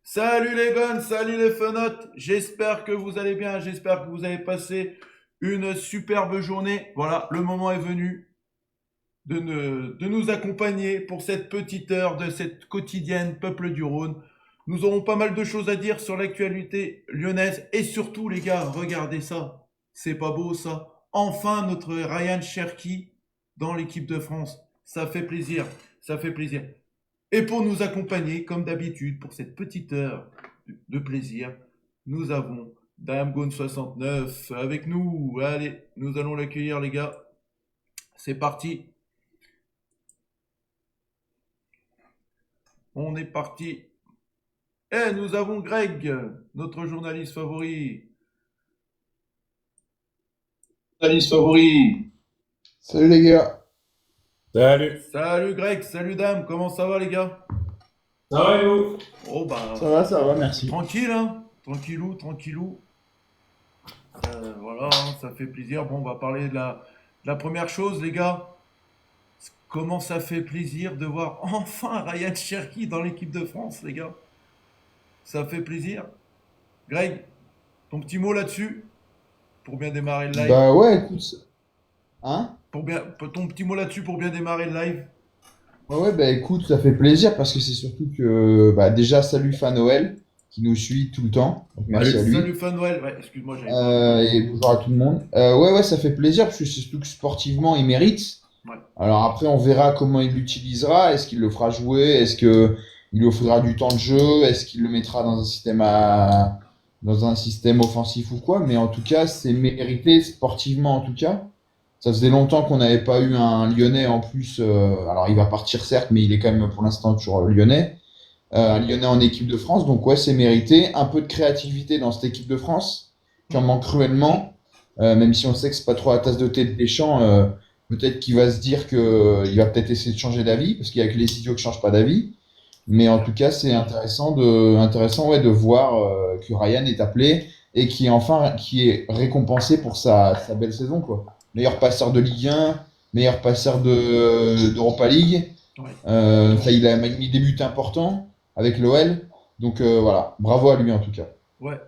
Salut les guns, salut les fenotes, j'espère que vous allez bien, j'espère que vous avez passé une superbe journée. Voilà, le moment est venu de nous accompagner pour cette petite heure de cette quotidienne Peuple du Rhône. Nous aurons pas mal de choses à dire sur l'actualité lyonnaise et surtout les gars, regardez ça, c'est pas beau ça. Enfin notre Ryan Cherki dans l'équipe de France, ça fait plaisir, ça fait plaisir. Et pour nous accompagner, comme d'habitude, pour cette petite heure de plaisir, nous avons Damgone69 avec nous. Allez, nous allons l'accueillir, les gars. C'est parti. On est parti. Et nous avons Greg, notre journaliste favori. Journaliste favori. Salut les gars. Salut. Salut Greg, salut Dame, comment ça va, les gars? Ça va et vous? Oh bah, Ça va, merci. tranquille, hein? Tranquillou, tranquillou. Voilà, hein, ça fait plaisir. Bon, on va parler de la première chose, les gars. Comment ça fait plaisir de voir enfin Ryan Cherki dans l'équipe de France, les gars. Ça fait plaisir. Greg, ton petit mot là-dessus pour bien démarrer le live. Bah ouais, écoute. Hein? Ton petit mot là-dessus pour bien démarrer le live. Ouais, bah écoute, ça fait plaisir parce que c'est surtout que, bah déjà, salut Fan Noël qui nous suit tout le temps. Donc merci Salut. à Salut lui. Fan Noël. Ouais, excuse-moi, j'avais pas vu. Et bonjour à tout le monde. Ouais, ça fait plaisir parce que c'est surtout que sportivement, il mérite. Ouais. Alors après, on verra comment il l'utilisera. Est-ce qu'il le fera jouer? Est-ce que il lui offrira du temps de jeu? Est-ce qu'il le mettra dans un système offensif ou quoi? Mais en tout cas, c'est mérité sportivement en tout cas. Ça faisait longtemps qu'on n'avait pas eu un Lyonnais en plus. Alors il va partir certes, mais il est quand même pour l'instant toujours Lyonnais. Un Lyonnais en équipe de France. Donc ouais, c'est mérité. Un peu de créativité dans cette équipe de France qui en manque cruellement. Même si on sait que c'est pas trop la tasse de thé de Deschamps. Peut-être qu'il va se dire que il va peut-être essayer de changer d'avis parce qu'il y a que les idiots qui changent pas d'avis. Mais en tout cas, c'est intéressant ouais, de voir que Ryan est appelé et qui est récompensé pour sa belle saison quoi. Meilleur passeur de Ligue 1, meilleur passeur d'Europa League. Ouais. Ça, il a mis des buts importants avec l'OL. Donc voilà, bravo à lui en tout cas. Ouais.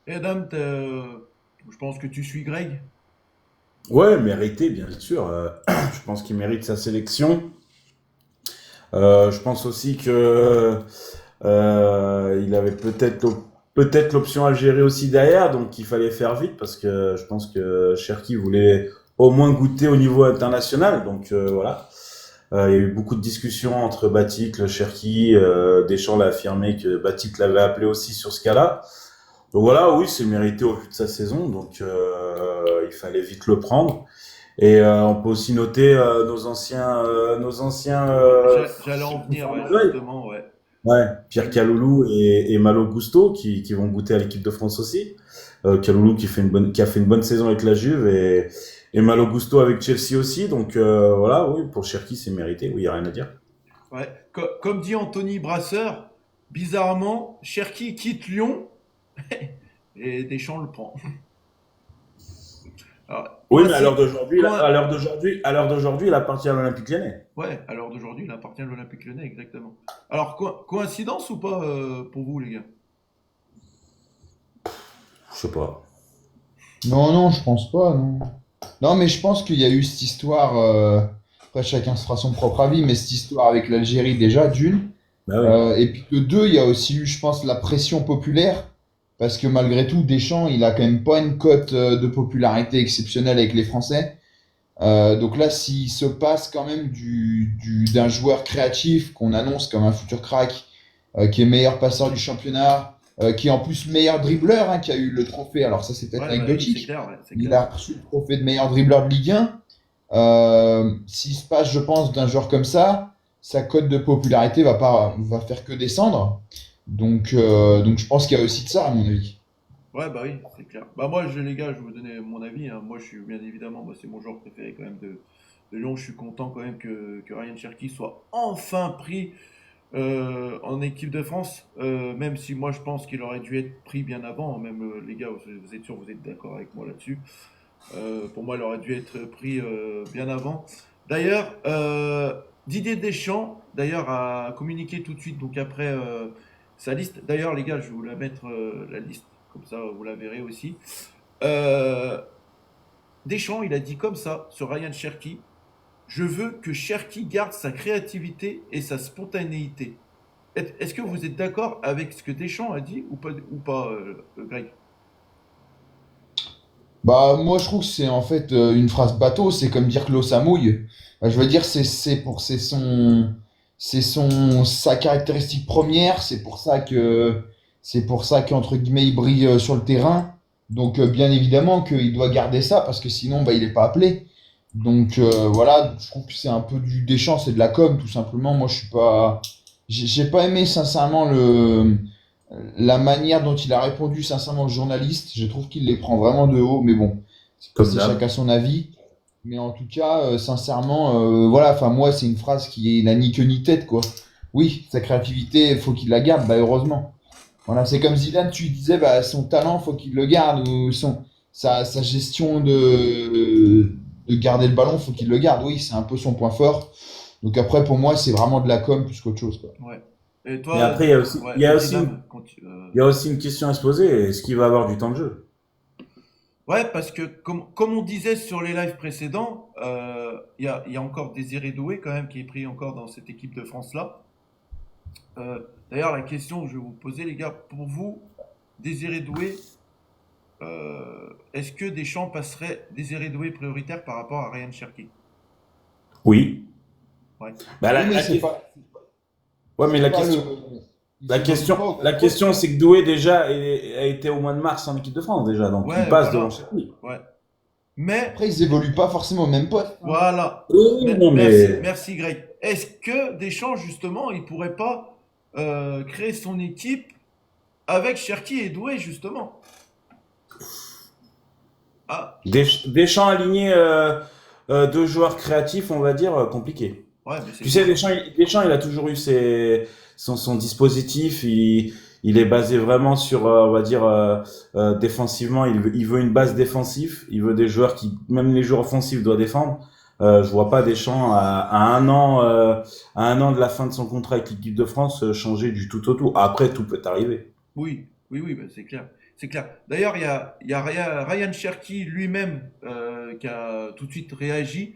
Et Adam, je pense que tu suis Greg. Ouais, mérité, bien sûr. Je pense qu'il mérite sa sélection. Je pense aussi que il avait peut-être l'option Algérie aussi derrière, donc il fallait faire vite parce que je pense que Cherki voulait au moins goûter au niveau international. Donc voilà. Il y a eu beaucoup de discussions entre Batik, Cherki. Deschamps l'a affirmé que Batik l'avait appelé aussi sur ce cas-là. Donc voilà, oui, c'est mérité au vu de sa saison, donc il fallait vite le prendre. Et on peut aussi noter nos anciens J'allais en venir, ouais, ouais, justement, ouais. ouais, Pierre Kaloulou et Malo Gusto qui vont goûter à l'équipe de France aussi. Kaloulou qui a fait une bonne saison avec la Juve et Malo Gusto avec Chelsea aussi. Donc voilà, oui, pour Cherki, c'est mérité, oui, il n'y a rien à dire. Ouais. Comme dit Anthony Brasseur, bizarrement, Cherki quitte Lyon et Deschamps le prend. Alors, Oui, mais à l'heure d'aujourd'hui, il appartient à l'Olympique Lyonnais. ouais, à l'heure d'aujourd'hui, il appartient à l'Olympique Lyonnais, exactement. Alors, coïncidence ou pas pour vous, les gars? Je sais pas. Non, je pense pas, non. Non, mais je pense qu'il y a eu cette histoire. Après, chacun se fera son propre avis, mais cette histoire avec l'Algérie, déjà, d'une. Bah oui. Et puis de deux, il y a aussi eu, je pense, la pression populaire. Parce que malgré tout, Deschamps, il a quand même pas une cote de popularité exceptionnelle avec les Français. Donc là, s'il se passe quand même d'un joueur créatif qu'on annonce comme un futur crack, qui est meilleur passeur du championnat, qui est en plus meilleur dribbleur, hein, qui a eu le trophée, alors ça c'est peut-être Ouais, bah oui, c'est anecdotique, clair, ouais, c'est il clair. a reçu le trophée de meilleur dribbleur de Ligue 1. S'il se passe, je pense, d'un joueur comme ça, sa cote de popularité va faire que descendre. Donc je pense qu'il y a aussi de ça, à mon avis. Ouais, bah oui, c'est clair. Bah moi, les gars, je vais vous donner mon avis, hein. Moi, je suis bien évidemment, moi, c'est mon joueur préféré quand même de Lyon. Je suis content quand même que Ryan Cherki soit enfin pris en équipe de France, même si moi, je pense qu'il aurait dû être pris bien avant. Même les gars, vous êtes sûr, vous êtes d'accord avec moi là-dessus. Pour moi, il aurait dû être pris bien avant. D'ailleurs, Didier Deschamps, d'ailleurs, a communiqué tout de suite, donc après sa liste. D'ailleurs, les gars, je vais vous la mettre la liste, comme ça vous la verrez aussi. Euh, Deschamps, il a dit comme ça sur Ryan Cherki: je veux que Cherki garde sa créativité et sa spontanéité. Est-ce que vous êtes d'accord avec ce que Deschamps a dit ou pas Greg? Bah, moi, je trouve que c'est en fait une phrase bateau. C'est comme dire que l'eau, ça mouille. Bah, je veux dire, sa caractéristique première. C'est pour ça qu'entre guillemets, il brille sur le terrain. Donc, bien évidemment qu'il doit garder ça parce que sinon, bah, il est pas appelé. Donc, voilà, je trouve que c'est un peu du Deschamps, c'est de la com, tout simplement. Moi, je suis pas, j'ai pas aimé sincèrement la manière dont il a répondu sincèrement aux journalistes. Je trouve qu'il les prend vraiment de haut, mais bon, Comme c'est d'hab. chacun son avis. Mais en tout cas, sincèrement, voilà, enfin moi, c'est une phrase qui n'a ni queue ni tête, quoi. Oui, sa créativité, faut qu'il la garde, bah heureusement. Voilà, c'est comme Zidane, tu disais, bah son talent, faut qu'il le garde, ou sa gestion de garder le ballon, faut qu'il le garde. Oui, c'est un peu son point fort. Donc après, pour moi, c'est vraiment de la com plus qu'autre chose, quoi. Ouais. Et Mais toi, après, il y a aussi, ouais, il y a aussi une, Dylan, il y a aussi une question à se poser. Est-ce qu'il va avoir du temps de jeu? ouais, parce que comme on disait sur les lives précédents, il y a encore Désiré Doué quand même qui est pris encore dans cette équipe de France-là. D'ailleurs, la question que je vais vous poser, les gars, pour vous, Désiré Doué, est-ce que Deschamps passerait Désiré Doué prioritaire par rapport à Ryan Cherki? Oui. Ouais. Bah, Oui, mais ouais, mais c'est pas le, ils évoluent pas au la même poste. question, c'est que Doué déjà a été au mois de mars en équipe de France déjà, donc il Ouais, passe devant voilà. Chelsea. Ouais. Mais, Après, ils évoluent pas forcément au même poste, hein. voilà. Oui, non, Merci, mais merci Greg. Est-ce que Deschamps, justement, il pourrait pas créer son équipe avec Cherki et Doué, justement? Ah, Deschamps aligné deux joueurs créatifs, on va dire, compliqué. ouais, mais c'est Tu sais, dur. Deschamps, il a toujours eu son dispositif. Il est basé vraiment sur, on va dire, défensivement. Il veut une base défensive. Il veut des joueurs qui, même les joueurs offensifs, doivent défendre. Je vois pas Deschamps à un an de la fin de son contrat avec l'équipe de France changer du tout au tout. Après, tout peut arriver. Oui, oui, oui, bah, c'est clair. C'est clair. D'ailleurs, il y a Ryan Cherki lui-même qui a tout de suite réagi.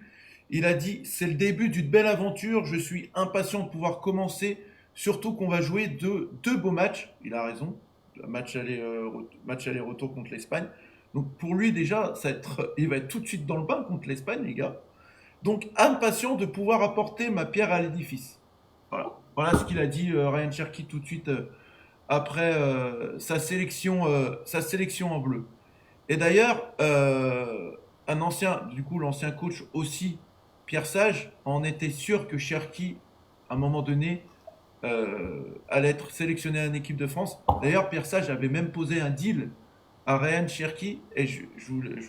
Il a dit: c'est le début d'une belle aventure, je suis impatient de pouvoir commencer, surtout qu'on va jouer deux beaux matchs. Il a raison. Match aller-retour contre l'Espagne. Donc pour lui, déjà, il va être tout de suite dans le bain contre l'Espagne, les gars. Donc impatient de pouvoir apporter ma pierre à l'édifice. Voilà. Voilà ce qu'il a dit Ryan Cherki tout de suite après sa sélection en bleu. Et d'ailleurs, l'ancien coach aussi, Pierre Sage, en était sûr que Cherki, à un moment donné, allait être sélectionné en équipe de France. D'ailleurs, Pierre Sage avait même posé un deal à Ryan Cherki, et je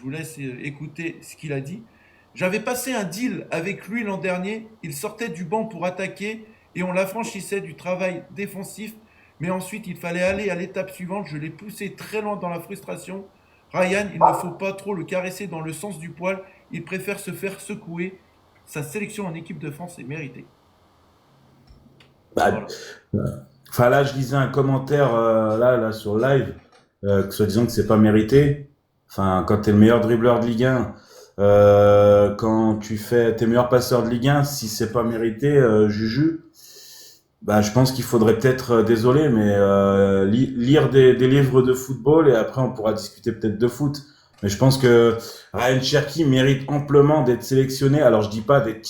vous laisse écouter ce qu'il a dit. J'avais passé un deal avec lui l'an dernier, il sortait du banc pour attaquer et on l'affranchissait du travail défensif, mais ensuite il fallait aller à l'étape suivante, je l'ai poussé très loin dans la frustration. Ryan, il ne faut pas trop le caresser dans le sens du poil, il préfère se faire secouer. Sa sélection en équipe de France est méritée. Bah, Voilà. enfin là, je lisais un commentaire là sur live, que soi-disant que c'est pas mérité. Enfin, quand t'es le meilleur dribbleur de Ligue 1, quand tu fais t'es meilleur passeur de Ligue 1, si c'est pas mérité, Juju, bah je pense qu'il faudrait peut-être, désolé, mais lire des livres de football et après on pourra discuter peut-être de foot. Mais je pense que Ryan Cherki mérite amplement d'être sélectionné. Alors je dis pas d'être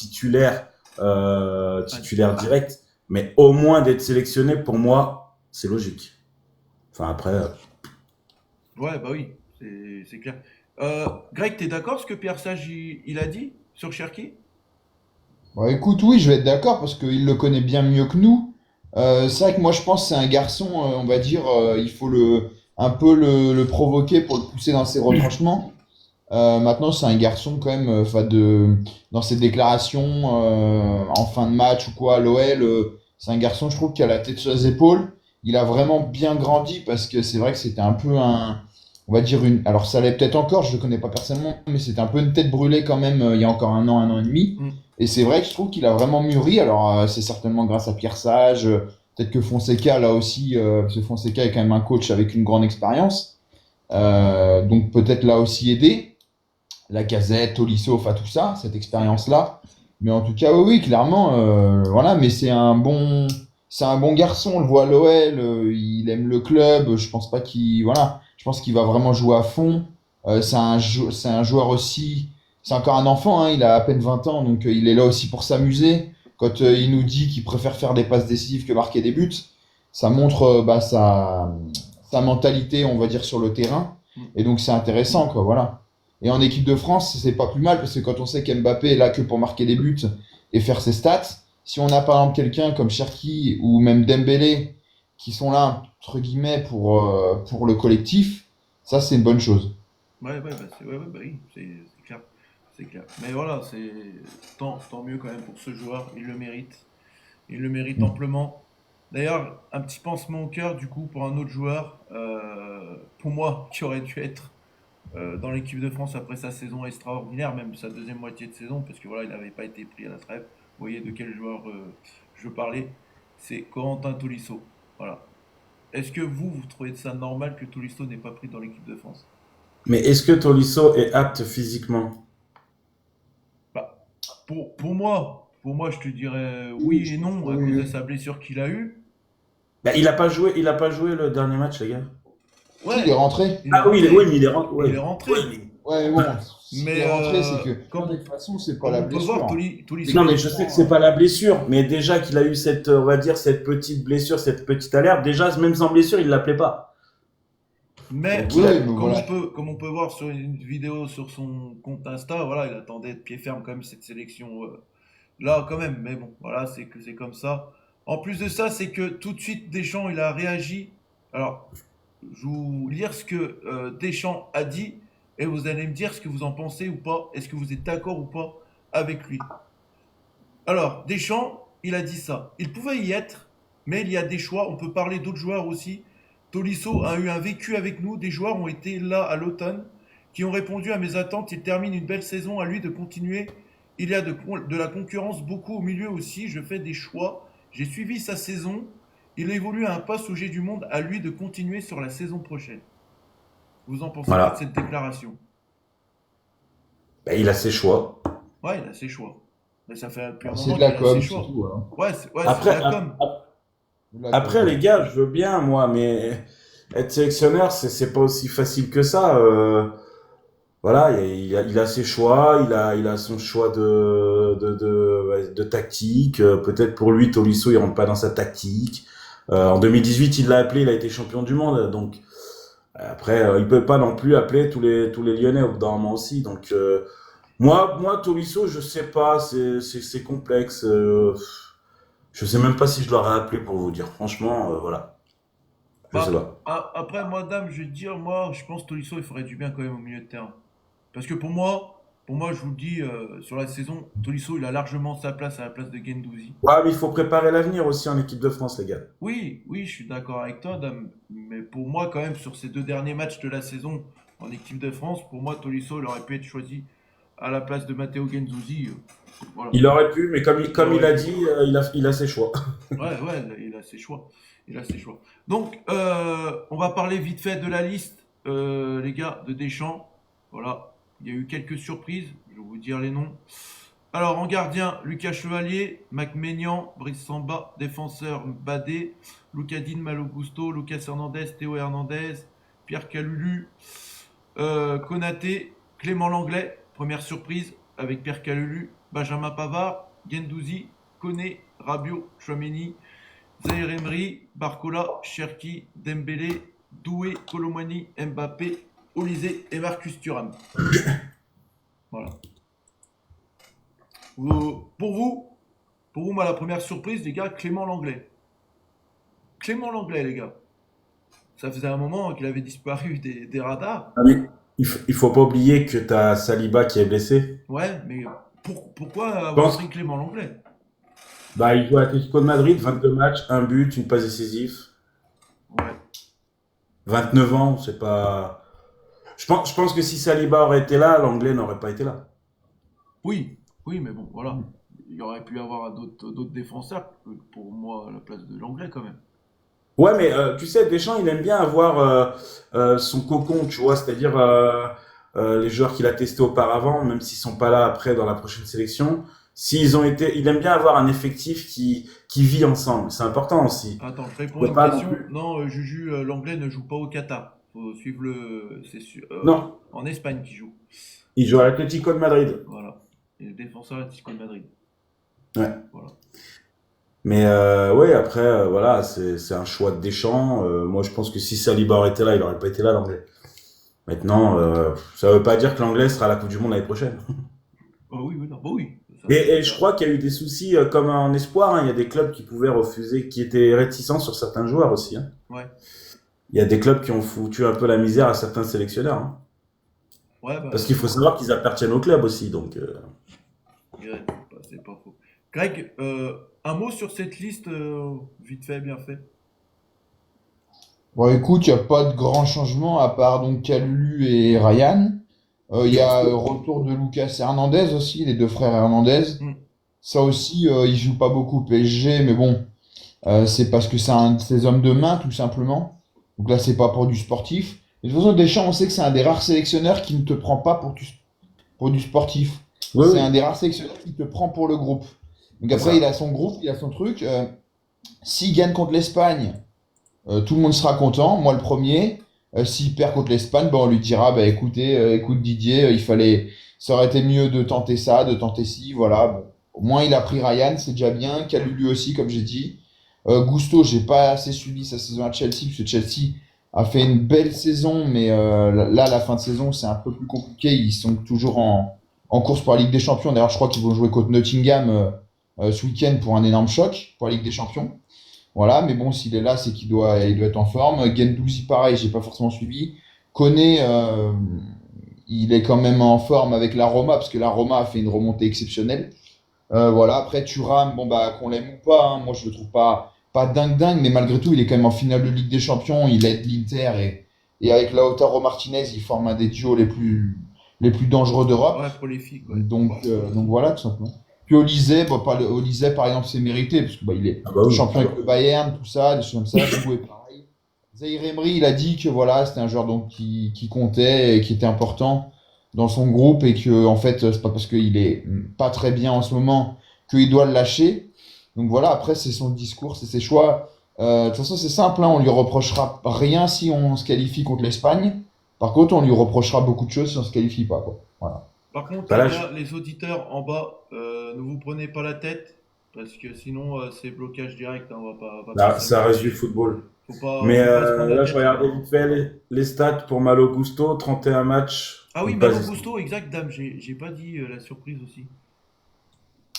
Ah, titulaire direct, mais au moins d'être sélectionné pour moi, c'est logique. Enfin après, ouais, bah oui, c'est clair. Greg, t'es d'accord ce que Pierre Sage il a dit sur Cherki? Bah, écoute, oui, je vais être d'accord parce qu'il le connaît bien mieux que nous. C'est vrai que moi, je pense que c'est un garçon, on va dire, il faut un peu le provoquer pour le pousser dans ses retranchements. Maintenant, c'est un garçon quand même, dans ses déclarations en fin de match ou quoi à l'OL, c'est un garçon, je trouve, qui a la tête sur les épaules. Il a vraiment bien grandi parce que c'est vrai que c'était un peu on va dire alors ça l'est peut-être encore, je le connais pas personnellement, mais c'était un peu une tête brûlée quand même il y a encore un an et demi. Mm. Et c'est vrai que je trouve qu'il a vraiment mûri. Alors c'est certainement grâce à Pierre Sage, Peut-être que Fonseca, là aussi, parce que Fonseca est quand même un coach avec une grande expérience. Donc peut-être là aussi aider. Lacazette, Tolisso, enfin tout ça, cette expérience-là. Mais en tout cas, oui, oui, clairement, voilà, mais c'est un bon garçon, on le voit à l'OL, il aime le club, je pense pas voilà, je pense qu'il va vraiment jouer à fond. C'est un joueur aussi, c'est encore un enfant, hein, il a à peine 20 ans, donc il est là aussi pour s'amuser. Quand il nous dit qu'il préfère faire des passes décisives que marquer des buts, ça montre sa mentalité, on va dire, sur le terrain. Et donc c'est intéressant, quoi, voilà. Et en équipe de France, c'est pas plus mal parce que quand on sait qu'Mbappé est là que pour marquer des buts et faire ses stats, si on a par exemple quelqu'un comme Cherki ou même Dembélé qui sont là, entre guillemets, pour le collectif, ça c'est une bonne chose. Oui, c'est clair. C'est clair. Mais voilà, c'est tant mieux quand même pour ce joueur, il le mérite. Il le mérite Mm. amplement. D'ailleurs, un petit pansement au cœur du coup pour un autre joueur, pour moi, qui aurait dû être dans l'équipe de France après sa saison extraordinaire, même sa deuxième moitié de saison, parce que voilà, il n'avait pas été pris à la trêve. Vous voyez de quel joueur je parlais, c'est Corentin Tolisso. Voilà. Est-ce que vous trouvez ça normal que Tolisso n'ait pas pris dans l'équipe de France? Mais est-ce que Tolisso est apte physiquement? Bah, pour moi, je te dirais Oui, oui je et pense que non à oui, cause de oui. sa blessure qu'il a eue. Bah, il a pas joué le dernier match, les gars. Si, il est Ouais, rentré. il est Ah oui, oui, rentré. mais il est rentré. Il est Ouais. rentré. Ouais, mais... Ouais, mais bon, s'il Mais est rentré, c'est que, comme, de toute façon, c'est pas comme la on peut voir, blessure. C'est Tolisso, Non, il mais je sais que reprend. c'est pas la blessure, mais déjà qu'il a eu cette, on va dire, cette petite blessure, cette petite alerte, déjà, même sans blessure, il l'appelait pas. Mais Donc, Oui, il a, oui, mais voilà. comme on peut voir sur une vidéo sur son compte Insta, voilà, il attendait de pied ferme quand même cette sélection là quand même. Mais bon, voilà, c'est que c'est comme ça. En plus de ça, c'est que tout de suite Deschamps, il a réagi. Alors, je vais vous lire ce que Deschamps a dit et vous allez me dire ce que vous en pensez ou pas. Est-ce que vous êtes d'accord ou pas avec lui? Alors, Deschamps, il a dit ça. Il pouvait y être, mais il y a des choix. On peut parler d'autres joueurs aussi. Tolisso a eu un vécu avec nous. Des joueurs ont été là à l'automne, qui ont répondu à mes attentes. Il termine une belle saison. À lui de continuer. Il y a de la concurrence beaucoup au milieu aussi. Je fais des choix. J'ai suivi sa saison. Il évolue à un poste où j'ai du monde. À lui de continuer sur la saison prochaine. Vous en pensez quoi de voilà. cette déclaration? Bah, il a ses choix. Ouais, il a ses choix. Mais ça fait depuis un C'est moment de la qu'il a ses com, c'est choix. tout, hein. Ouais, c'est de Après, la com. C'est de la com. après, les gars, je veux bien, moi, mais être sélectionneur, c'est pas aussi facile que ça. Voilà, il a ses choix, il a son choix ouais, de tactique. Peut-être pour lui, Tolisso, il rentre pas dans sa tactique. En 2018, il l'a appelé, il a été champion du monde. Donc après, il peut pas non plus appeler tous les Lyonnais au bout d'un moment aussi. Donc moi, Tolisso, je sais pas, c'est complexe. Je sais même pas si je l'aurais appelé pour vous dire. Franchement, voilà, je sais Bah, pas. après, moi, dame, je vais te dire, moi, je pense que Tolisso, il ferait du bien quand même au milieu de terrain. Parce que pour moi, je vous le dis, sur la saison, Tolisso, il a largement sa place à la place de Guendouzi. Ouais, mais il faut préparer l'avenir aussi en équipe de France, les gars. Oui, oui, je suis d'accord avec toi, dame. Mais pour moi, quand même, sur ces deux derniers matchs de la saison en équipe de France, pour moi, Tolisso, il aurait pu être choisi à la place de Matteo Guendouzi. Voilà. Il aurait pu, mais Il comme il aurait a pu. dit, il a ses choix. Ouais, ouais, il a ses choix. Il a ses choix. Donc, on va parler vite fait de la liste, les gars, de Deschamps. Voilà. Il y a eu quelques surprises. Je vais vous dire les noms. Alors, en gardien, Lucas Chevalier, Mac Maignan, Brice Samba, défenseur Badé, Lucadine Malo Gusto, Lucas Hernandez, Théo Hernandez, Pierre Calulu, Konaté, Clément Langlais, première surprise avec Pierre Calulu, Benjamin Pavard, Gendouzi, Koné, Rabiot, Chouameni, Zaire Emery, Barcola, Cherki, Dembélé, Doué, Colomani, Mbappé, Olysée et Marcus Thuram. Voilà. Pour vous, moi, la première surprise, les gars, Clément Langlais. Clément Langlais, les gars. Ça faisait un moment qu'il avait disparu des radars. Ah, mais il faut pas oublier que t'as Saliba qui est blessé. Ouais, mais pourquoi Je avoir pense, pris Clément Langlais? bah, il joue à Atlético de Madrid, 22 matchs, un but, une passe décisive. Ouais. 29 ans, c'est pas. Je pense que si Saliba aurait été là, l'anglais n'aurait pas été là. Oui, oui, mais bon, voilà. il y aurait pu y avoir d'autres défenseurs pour moi à la place de l'anglais quand même. Ouais, mais tu sais, Deschamps, il aime bien avoir son cocon, tu vois, c'est-à-dire les joueurs qu'il a testés auparavant, même s'ils sont pas là après dans la prochaine sélection, s'ils ont été, il aime bien avoir un effectif qui vit ensemble. C'est important aussi. Attends, je On réponds à peut une pas non question. plus. Non, Juju, l'anglais ne joue pas au Qatar. Faut suivre c'est Non, en Espagne qui joue. il joue à l'Atlético de Madrid. Voilà. Et le défenseur Atlético de Madrid. Ouais. Voilà. Mais ouais, après, voilà, c'est un choix de Deschamps. Moi, je pense que si Saliba était là, il aurait pas été là, l'anglais. Maintenant, ça veut pas dire que l'anglais sera à la Coupe du Monde l'année prochaine. Oh oui, oui, non, bah oui. Et je crois qu'il y a eu des soucis comme en espoir, hein. Il y a des clubs qui pouvaient refuser, qui étaient réticents sur certains joueurs aussi, hein. Ouais. Il y a des clubs qui ont foutu un peu la misère à certains sélectionneurs, hein. Ouais, bah, Parce qu'il faut savoir qu'ils appartiennent au club aussi, donc. ouais, c'est pas faux. Greg, un mot sur cette liste, vite fait, bien fait. Bon, écoute, il n'y a pas de grand changement à part donc Kalulu et Ryan. Il y a retour de Lucas Hernandez aussi, les deux frères Hernandez. Hmm. Ça aussi, ils jouent pas beaucoup au PSG, mais bon, c'est parce que c'est un de ses hommes de main, tout simplement. Donc là, c'est pas pour du sportif. Et de toute façon, Deschamps, on sait que c'est un des rares sélectionneurs qui ne te prend pas pour du sportif. Oui, C'est oui. un des rares sélectionneurs qui te prend pour le groupe. Donc C'est après, il ça. a son groupe, il a son truc. S'il gagne contre l'Espagne, tout le monde sera content, moi le premier. S'il perd contre l'Espagne, ben, on lui dira, bah, écoutez, écoute Didier, ça aurait été mieux de tenter ça, de tenter ci, voilà. Bon. Au moins il a pris Ryan, c'est déjà bien. Kalulu aussi, comme j'ai dit. Gusto, j'ai pas assez suivi sa saison à Chelsea, parce que Chelsea a fait une belle saison, mais là, la fin de saison, c'est un peu plus compliqué. Ils sont toujours en course pour la Ligue des Champions. D'ailleurs, je crois qu'ils vont jouer contre Nottingham ce week-end pour un énorme choc pour la Ligue des Champions. Voilà, mais bon, s'il est là, c'est il doit être en forme. Gendouzi, pareil, j'ai pas forcément suivi. Koné, il est quand même en forme avec la Roma, parce que la Roma a fait une remontée exceptionnelle. Voilà, après Thuram, bon bah qu'on l'aime ou pas, hein, moi je le trouve pas dingue, mais malgré tout, il est quand même en finale de Ligue des Champions, il aide l'Inter et avec Lautaro Martinez, il forme un des duos les plus dangereux d'Europe. Ouais, prolifique, ouais. Donc voilà, tout simplement. Puis Olysée, bon, Olysée, par exemple, c'est mérité, parce que bah, il est Ah bah oui. champion avec le Bayern, tout ça, des choses comme ça. Giroud est pareil. Zaïre Emery, il a dit que voilà, c'était un joueur donc, qui comptait et qui était important dans son groupe et que en fait, c'est pas parce qu'il est pas très bien en ce moment qu'il doit le lâcher. Donc voilà, après, c'est son discours, c'est ses choix. De toute façon, c'est simple, hein, on lui reprochera rien si on se qualifie contre l'Espagne. Par contre, on lui reprochera beaucoup de choses si on se qualifie pas, quoi. Voilà. Par contre, Bah les là, gars, les auditeurs en bas, ne vous prenez pas la tête, parce que sinon, c'est blocage direct, hein, on va pas là, ça reste du s'amuser. football. Faut Mais pas se prendre la là, je tête, les gars, regardais hein. vite fait les stats pour Malo Gusto, 31 matchs, Ah oui, une Malo passe. Gusto, exact, dame, j'ai pas dit la surprise aussi.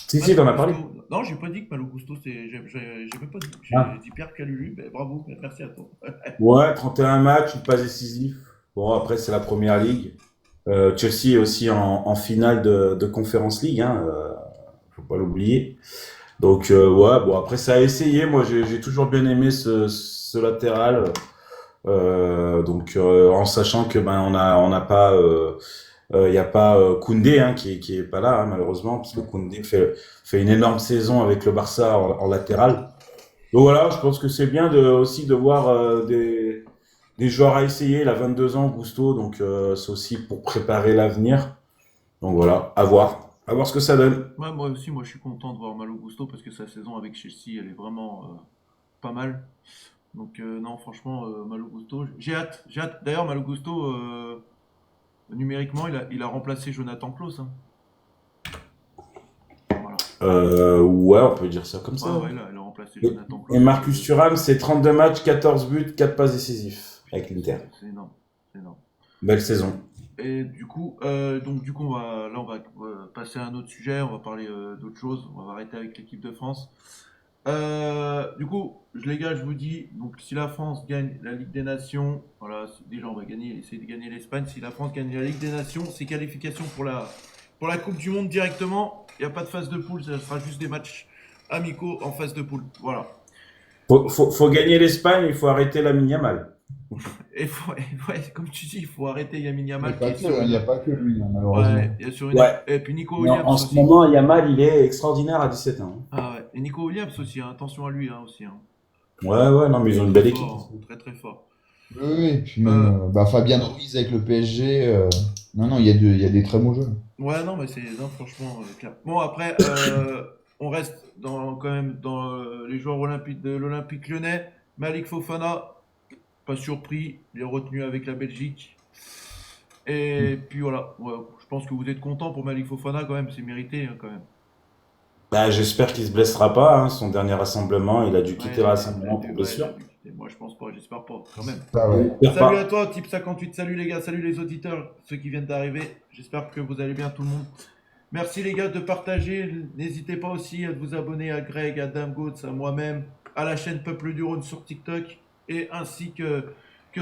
Si, si, Malo t'en as parlé. Gusto, non, j'ai pas dit que Malo Gusto, j'ai même pas dit, j'ai Ah. dit Pierre Calulu, ben, bravo, merci à toi. Ouais, 31 matchs, une passe décisive. Bon, après, c'est la première ligue. Chelsea est aussi en finale de Conference League, hein, faut pas l'oublier. Donc, ouais, bon, après, ça a essayé. Moi, j'ai toujours bien aimé ce latéral. Donc, en sachant que ben, on n'a pas, il y a pas Koundé hein, qui est pas là, hein, malheureusement, parce que Koundé fait une énorme saison avec le Barça en latéral. Donc voilà, je pense que c'est bien aussi de voir des joueurs à essayer. Il a 22 ans, Gusto, donc c'est aussi pour préparer l'avenir. Donc voilà, à voir ce que ça donne. Ouais, moi aussi, moi je suis content de voir Malo Gusto parce que sa saison avec Chelsea, elle est vraiment pas mal. Donc non, franchement, Malo Gusto, j'ai hâte, j'ai hâte. D'ailleurs, Malo Gusto, numériquement, il a remplacé Jonathan Klaus, hein. Voilà. Ouais, on peut dire ça comme ça. Ouais, Ouais. ouais, là, il a remplacé Et, Jonathan et Klaus. Marcus Thuram, c'est 32 matchs, 14 buts, 4 passes décisives avec l'Inter. C'est énorme, c'est énorme. Belle saison. Et du coup, on va passer à un autre sujet, on va parler d'autre chose, on va arrêter avec l'équipe de France. Du coup, les gars, je vous dis, donc si la France gagne la Ligue des Nations, voilà, déjà on va essayer de gagner l'Espagne. Si la France gagne la Ligue des Nations, c'est qualification pour la Coupe du Monde directement. Il n'y a pas de phase de poule, ça sera juste des matchs amicaux en phase de poule. Voilà. Faut gagner l'Espagne, il faut arrêter la Yamal. Ouais, comme tu dis, il faut arrêter Lamine Il n'y a Yamal qui pas est que, sur il y une. a pas que lui, hein, malheureusement. Ouais, il y a sur une. Ouais. Et puis Nico Mais en Williams ce aussi. moment, Yamal, il est extraordinaire à 17 ans. Ah ouais. Et Nico Williams aussi, hein. Attention à lui aussi. Hein. Ouais, ouais, non, mais ils ont une Très belle équipe. fort, hein. Très très fort. Oui, oui, et puis même Euh, Fabien Ruiz avec le PSG. Non, non, il y a des très beaux jeux. ouais, non, mais c'est non, franchement clair. Bon, après, on reste quand même dans les joueurs olympiques de l'Olympique Lyonnais. Malik Fofana, pas surpris, il est retenu avec la Belgique. Et puis voilà, ouais, je pense que vous êtes content pour Malik Fofana quand même, c'est mérité hein, quand même. Bah, j'espère qu'il se blessera pas. Hein. Son dernier rassemblement, il a dû Ouais, quitter le rassemblement pour ouais, il a blessure. dû quitter. Moi, je pense pas, j'espère pas, quand même. Ah ouais. J'espère Salut pas. à toi, Type 58, salut les gars, salut les auditeurs, ceux qui viennent d'arriver. J'espère que vous allez bien tout le monde. Merci les gars de partager. N'hésitez pas aussi à vous abonner à Greg, à Dame Goats, à moi-même, à la chaîne Peuple du Rhône sur TikTok et ainsi que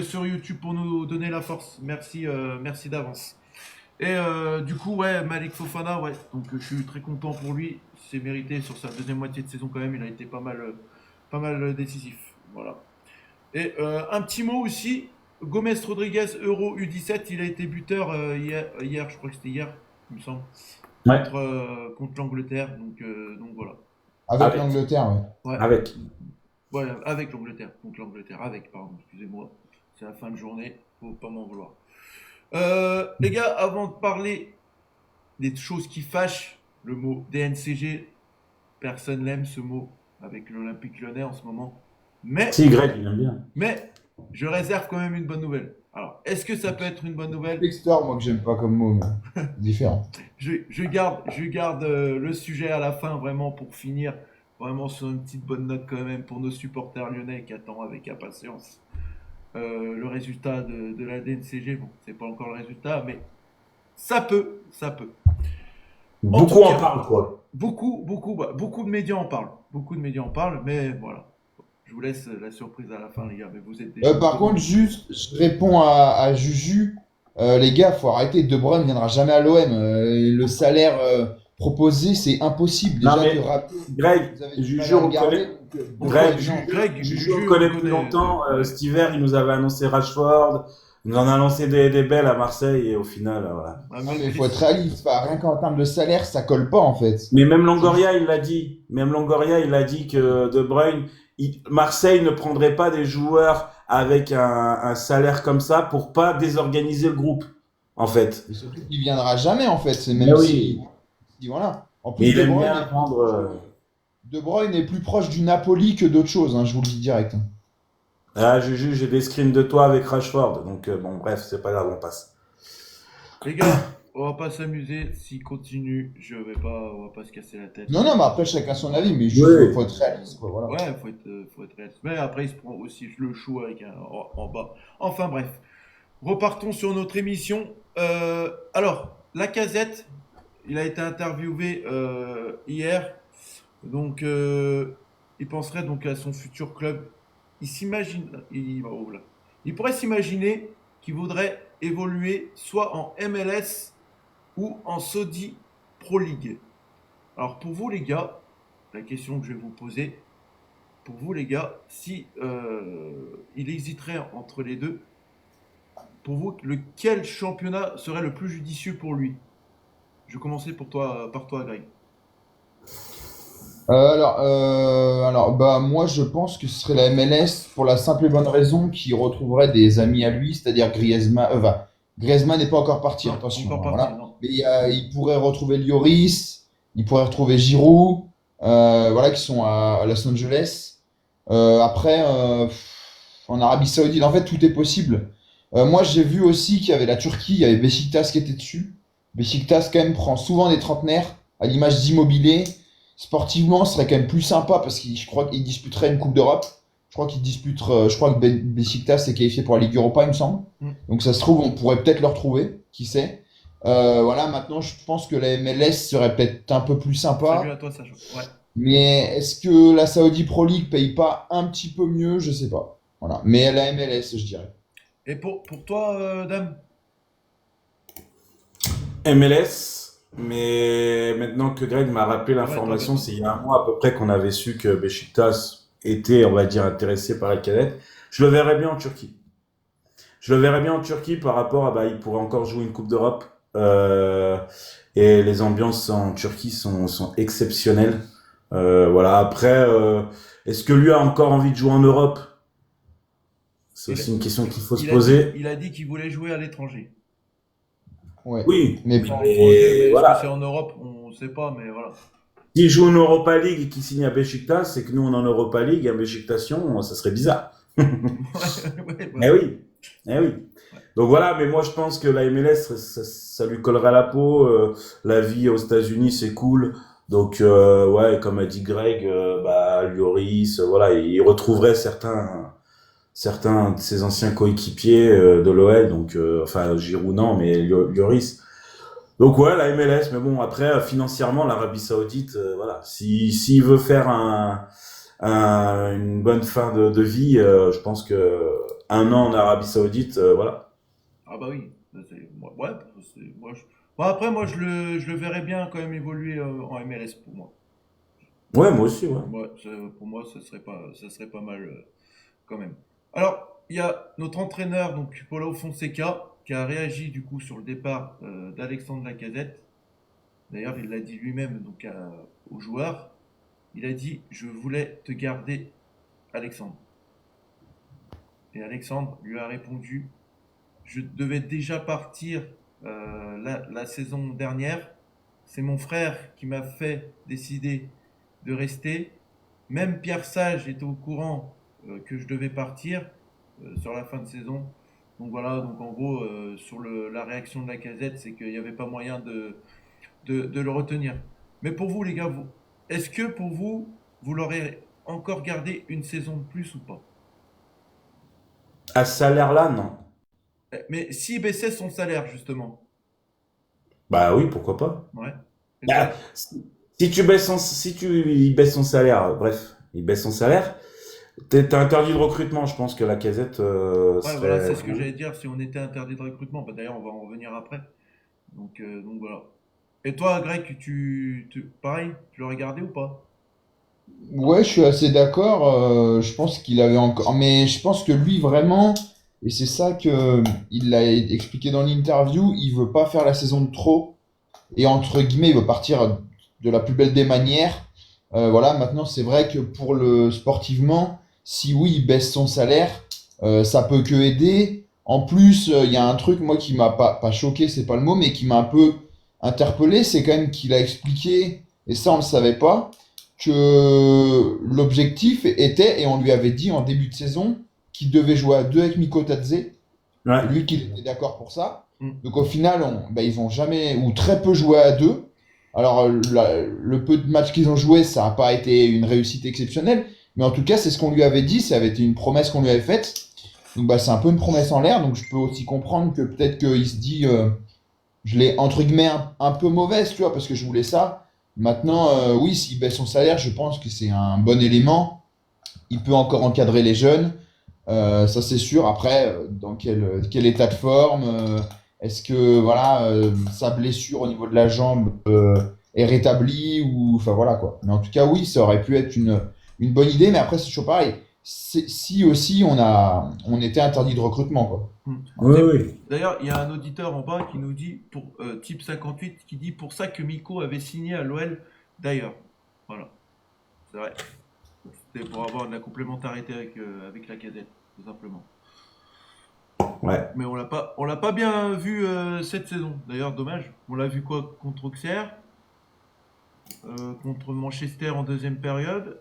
sur YouTube pour nous donner la force. Merci, merci d'avance. Et du coup, ouais, Malik Fofana, ouais, donc je suis très content pour lui. C'est mérité sur sa deuxième moitié de saison quand même. Il a été pas mal décisif. Voilà. Et un petit mot aussi, Gomez Rodriguez, Euro U17, il a été buteur hier, je crois que c'était hier, il me semble, Ouais, contre l'Angleterre. Donc voilà. Avec avec. l'Angleterre, ouais. Ouais, Avec. voilà, avec l'Angleterre, contre l'Angleterre, avec, pardon, excusez-moi. C'est la fin de journée, faut pas m'en vouloir. Les gars, avant de parler des choses qui fâchent, le mot DNCG, personne n'aime ce mot avec l'Olympique Lyonnais en ce moment. Mais Si, Greg, il aime bien. Mais je réserve quand même une bonne nouvelle. Alors, est-ce que ça peut être une bonne nouvelle? Dexter, moi que j'aime pas comme mot, mais différent. Je garde le sujet à la fin vraiment pour finir vraiment sur une petite bonne note quand même pour nos supporters lyonnais qui attendent avec impatience le résultat de la DNCG. Bon, c'est pas encore le résultat, mais ça peut, ça peut. Beaucoup tout en cas, parlent, quoi. Beaucoup de médias en parlent. Beaucoup de médias en parlent, mais voilà. Je vous laisse la surprise à la fin, les gars. Mais vous êtes déjà. Par contre, juste, je réponds à Juju. Les gars, faut arrêter. De Bruyne ne viendra jamais à l'OM. Le salaire proposé, c'est impossible. Non, Déjà mais que rappelez, Greg, vous avez du Juju, mal à on regarder. connaît. Donc, De Greg, Bruyne, non. Juju, on connaît depuis longtemps. Cet hiver, il nous avait annoncé Rashford. Il nous en a lancé des belles à Marseille et au final, voilà. Ah, Non, mais il faut être réaliste. Enfin, rien qu'en termes de salaire, ça colle pas en fait. Mais même Longoria, il l'a dit. Même Longoria, il a dit que De Bruyne, Marseille ne prendrait pas des joueurs avec un salaire comme ça pour pas désorganiser le groupe, en fait. Et surtout qu'il viendra jamais en fait. C'est Mais même oui. si voilà. En Mais plus, il aime bien prendre. De Bruyne est plus proche du Napoli que d'autres choses. Hein, je vous le dis direct. Ah, Juju, j'ai des screens de toi avec Rashford. Donc, bon, bref, c'est pas grave, on passe. Les gars, on va pas s'amuser. S'il continue, on va pas se casser la tête. Non, non, mais après, chacun son avis. Mais juste, Ouais. faut être réaliste. Quoi, voilà. Ouais, faut être réaliste. Mais après, il se prend aussi le chou avec en bas. Enfin bref, repartons sur notre émission. Alors, Lacazette, il a été interviewé hier. Donc, il penserait donc à son futur club. Il s'imagine, il pourrait s'imaginer qu'il voudrait évoluer soit en MLS ou en Saudi Pro League. Alors pour vous les gars, la question que je vais vous poser, pour vous les gars, si il hésiterait entre les deux, pour vous, lequel championnat serait le plus judicieux pour lui? Je vais commencer par toi, Greg. Bah, moi, je pense que ce serait la MLS pour la simple et bonne raison qu'il retrouverait des amis à lui, c'est-à-dire Griezmann. Griezmann n'est pas encore parti, Non, attention. encore Hein, parti, voilà. non. Mais il pourrait retrouver Lloris, il pourrait retrouver Giroud, voilà, qui sont à Los Angeles. Après, en Arabie Saoudite, en fait, tout est possible. Moi, j'ai vu aussi qu'il y avait la Turquie, il y avait Beşiktaş qui était dessus. Beşiktaş, quand même, prend souvent des trentenaires, à l'image d'Immobilier. Sportivement, ce serait quand même plus sympa parce que je crois qu'il disputerait une Coupe d'Europe. Je crois qu'il dispute, je crois que Beşiktaş s'est qualifié pour la Ligue Europa, il me semble. Donc ça se trouve, on pourrait peut-être le retrouver, qui sait. Voilà, maintenant, je pense que la MLS serait peut-être un peu plus sympa. Salut à toi, Sacha. Ouais. Mais est-ce que la Saudi Pro League paye pas un petit peu mieux? Je sais pas. Voilà. Mais la MLS, je dirais. Et pour toi, Dame? MLS, mais maintenant que Greg m'a rappelé l'information, Ouais, c'est il y a un mois à peu près qu'on avait su que Beşiktaş était, on va dire, intéressé par la cadette. Je le verrais bien en Turquie. Je le verrais bien en Turquie par rapport à, bah, il pourrait encore jouer une Coupe d'Europe. Euh, et les ambiances en Turquie sont exceptionnelles. Voilà. Après, est-ce que lui a encore envie de jouer en Europe? C'est Il, aussi une question qu'il faut se il a dit, poser. il a dit qu'il voulait jouer à l'étranger. Ouais. Oui, Mais À l'étranger, mais est-ce que c'est voilà. en Europe? On ne sait pas, mais voilà. S'il joue en Europa League et qu'il signe à Beşiktaş, c'est que nous on est en Europa League et à Beşiktaş'on, ça serait bizarre. Ouais, Eh voilà. oui, eh oui. Donc voilà, mais moi je pense que la MLS, ça lui collerait à la peau. La vie aux États-Unis, c'est cool. Donc ouais, comme a dit Greg, bah Lloris, voilà, il retrouverait certains de ses anciens coéquipiers de l'OL. Donc enfin Giroud non, mais Lloris. Donc ouais, la MLS, mais bon après financièrement l'Arabie Saoudite, voilà, si s'il veut faire une bonne fin de vie, je pense que un an en Arabie Saoudite, voilà. Ah bah oui. Ouais, bon, après, moi, je le verrais bien quand même évoluer en MLS pour moi. Ouais, moi aussi, ouais. Ouais, pour moi, ça serait pas mal quand même. Alors, il y a notre entraîneur, donc Paulo Fonseca, qui a réagi du coup sur le départ d'Alexandre Lacazette. D'ailleurs, il l'a dit lui-même donc aux joueurs. Il a dit, je voulais te garder, Alexandre. Et Alexandre lui a répondu, je devais déjà partir la saison dernière. C'est mon frère qui m'a fait décider de rester. Même Pierre Sage était au courant que je devais partir sur la fin de saison. Donc voilà, donc en gros, sur la réaction de Lacazette, c'est qu'il n'y avait pas moyen de le retenir. Mais pour vous, les gars, est-ce que pour vous, vous l'aurez encore gardé une saison de plus ou pas? À ce salaire-là, non. Mais s'il baissait son salaire, justement. Bah oui, pourquoi pas. Ouais. Et Ah, toi? il baisse son salaire, bref, il baisse son salaire, t'es interdit de recrutement, je pense que la casette Ouais, voilà, c'est serait. ce que j'allais dire si on était interdit de recrutement. Bah, d'ailleurs, on va en revenir après. Donc voilà. Et toi, Greg, pareil, tu l'aurais gardé ou pas? Ouais, je suis assez d'accord. Je pense qu'il avait encore. Mais je pense que lui, vraiment, et c'est ça que il l'a expliqué dans l'interview, il veut pas faire la saison de trop. Et entre guillemets, il veut partir de la plus belle des manières. Voilà, maintenant, c'est vrai que pour le sportivement, si oui, il baisse son salaire, ça peut que aider. En plus, il y a un truc, moi, qui m'a pas choqué, c'est pas le mot, mais qui m'a un peu interpellé, c'est quand même qu'il a expliqué, et ça, on le savait pas, que l'objectif était, et on lui avait dit en début de saison, qu'il devait jouer à deux avec Miko Tadze, et Ouais, lui qu'il était d'accord pour ça. Hmm. Donc au final, ils ont jamais ou très peu joué à deux. Alors le peu de matchs qu'ils ont joué, ça n'a pas été une réussite exceptionnelle, mais en tout cas, c'est ce qu'on lui avait dit, ça avait été une promesse qu'on lui avait faite. Donc c'est un peu une promesse en l'air, donc je peux aussi comprendre que peut-être qu'il se dit, je l'ai entre guillemets un peu mauvaise, tu vois, parce que je voulais ça. Maintenant, oui, s'il baisse son salaire, je pense que c'est un bon élément. Il peut encore encadrer les jeunes. Ça c'est sûr. Après, dans quel état de forme, est-ce que voilà, sa blessure au niveau de la jambe est rétablie ou enfin voilà quoi. Mais en tout cas, oui, ça aurait pu être une bonne idée. Mais après, c'est toujours pareil. Si aussi on était interdit de recrutement quoi. Hmm. oui, C'est- oui. D'ailleurs, il y a un auditeur en bas qui nous dit, pour type 58, qui dit pour ça que Miko avait signé à l'OL d'ailleurs. Voilà, c'est vrai. C'était pour avoir de la complémentarité avec la cadette, tout simplement. Ouais. Mais on l'a pas bien vu cette saison. D'ailleurs, dommage. On l'a vu quoi contre Auxerre, contre Manchester en deuxième période.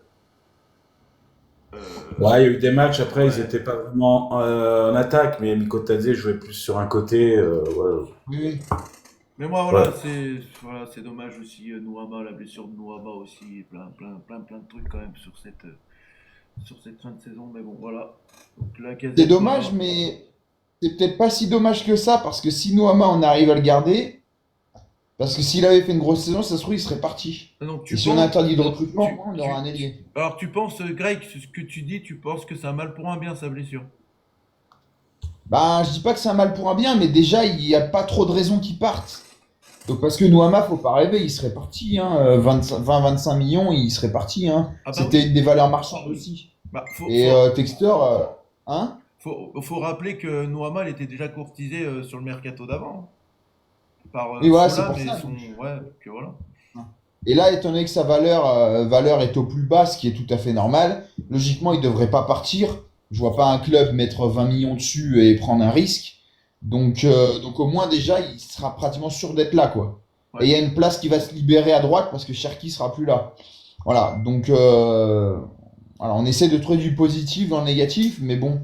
Ouais, il y a eu des matchs après, ils Ouais. étaient pas vraiment en attaque, mais Mikotadze jouait plus sur un côté. Ouais. Oui, oui. Mais moi, Ouais. c'est dommage aussi. Nouama, la blessure de Nouama aussi, et plein de trucs quand même sur cette fin de saison. Mais bon, voilà. Donc la C'est casette, dommage, voilà. mais c'est peut-être pas si dommage que ça parce que si Noama on arrive à le garder, parce que s'il avait fait une grosse saison, ça se trouve il serait parti. Donc Et tu si on a penses, interdit de recrutement, tu, on aura un tu, ailier. alors tu penses, Greg, ce que tu dis, tu penses que c'est un mal pour un bien sa blessure. Bah, je dis pas que c'est un mal pour un bien, mais déjà, il n'y a pas trop de raisons qu'il parte. Donc, parce que Noama, faut pas rêver, il serait parti. Hein, 20-25 millions, il serait parti. Hein. Ah bah C'était oui. des valeurs marchandes aussi. Bah, Et Textor, hein? faut rappeler que Noama il était déjà courtisé sur le mercato d'avant par Et voilà, c'est Fulham pour et ça. son ouais que voilà. Et là, étant donné que sa valeur est au plus bas, ce qui est tout à fait normal, logiquement, il ne devrait pas partir. Je vois pas un club mettre 20 millions dessus et prendre un risque. Donc au moins, déjà, il sera pratiquement sûr d'être là, quoi. Et Ouais. il y a une place qui va se libérer à droite parce que Cherki sera plus là. Voilà, alors on essaie de trouver du positif dans le négatif, mais bon,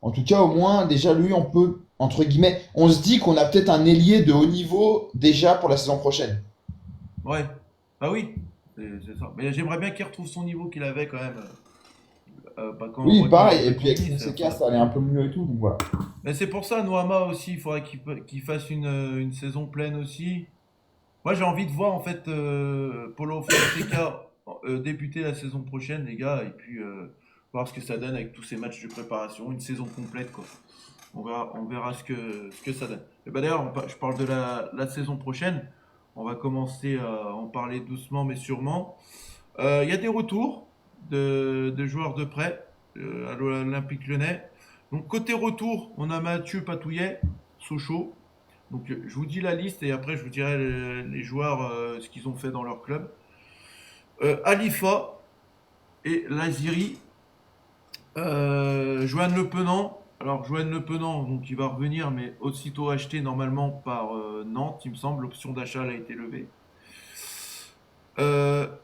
en tout cas, au moins, déjà, lui, on peut, entre guillemets, on se dit qu'on a peut-être un ailier de haut niveau déjà pour la saison prochaine. Ouais. Ah oui. C'est ça. Mais j'aimerais bien qu'il retrouve son niveau qu'il avait quand même. Pas quand on Oui, voit qu'il a pareil, et joué puis contre avec Nice. Fonseca, ça allait un peu mieux et tout, donc voilà. Mais c'est pour ça, Noama aussi, il faudrait qu'il fasse une saison pleine aussi. Moi, j'ai envie de voir en fait Paulo Fonseca débuter la saison prochaine, les gars, et puis voir ce que ça donne avec tous ces matchs de préparation, une saison complète, quoi. On verra ce que ça donne. Et bah d'ailleurs, je parle de la saison prochaine. On va commencer à en parler doucement mais sûrement. Il y a des retours de joueurs de prêt à l'Olympique Lyonnais. Donc côté retour, on a Mathieu Patouillet, Sochaux. Donc je vous dis la liste et après je vous dirai les joueurs, ce qu'ils ont fait dans leur club. Alifa et Laziri. Joanne Le Penant. Alors Joanne Le Penant, donc il va revenir, mais aussitôt acheté normalement par Nantes, il me semble. L'option d'achat elle a été levée.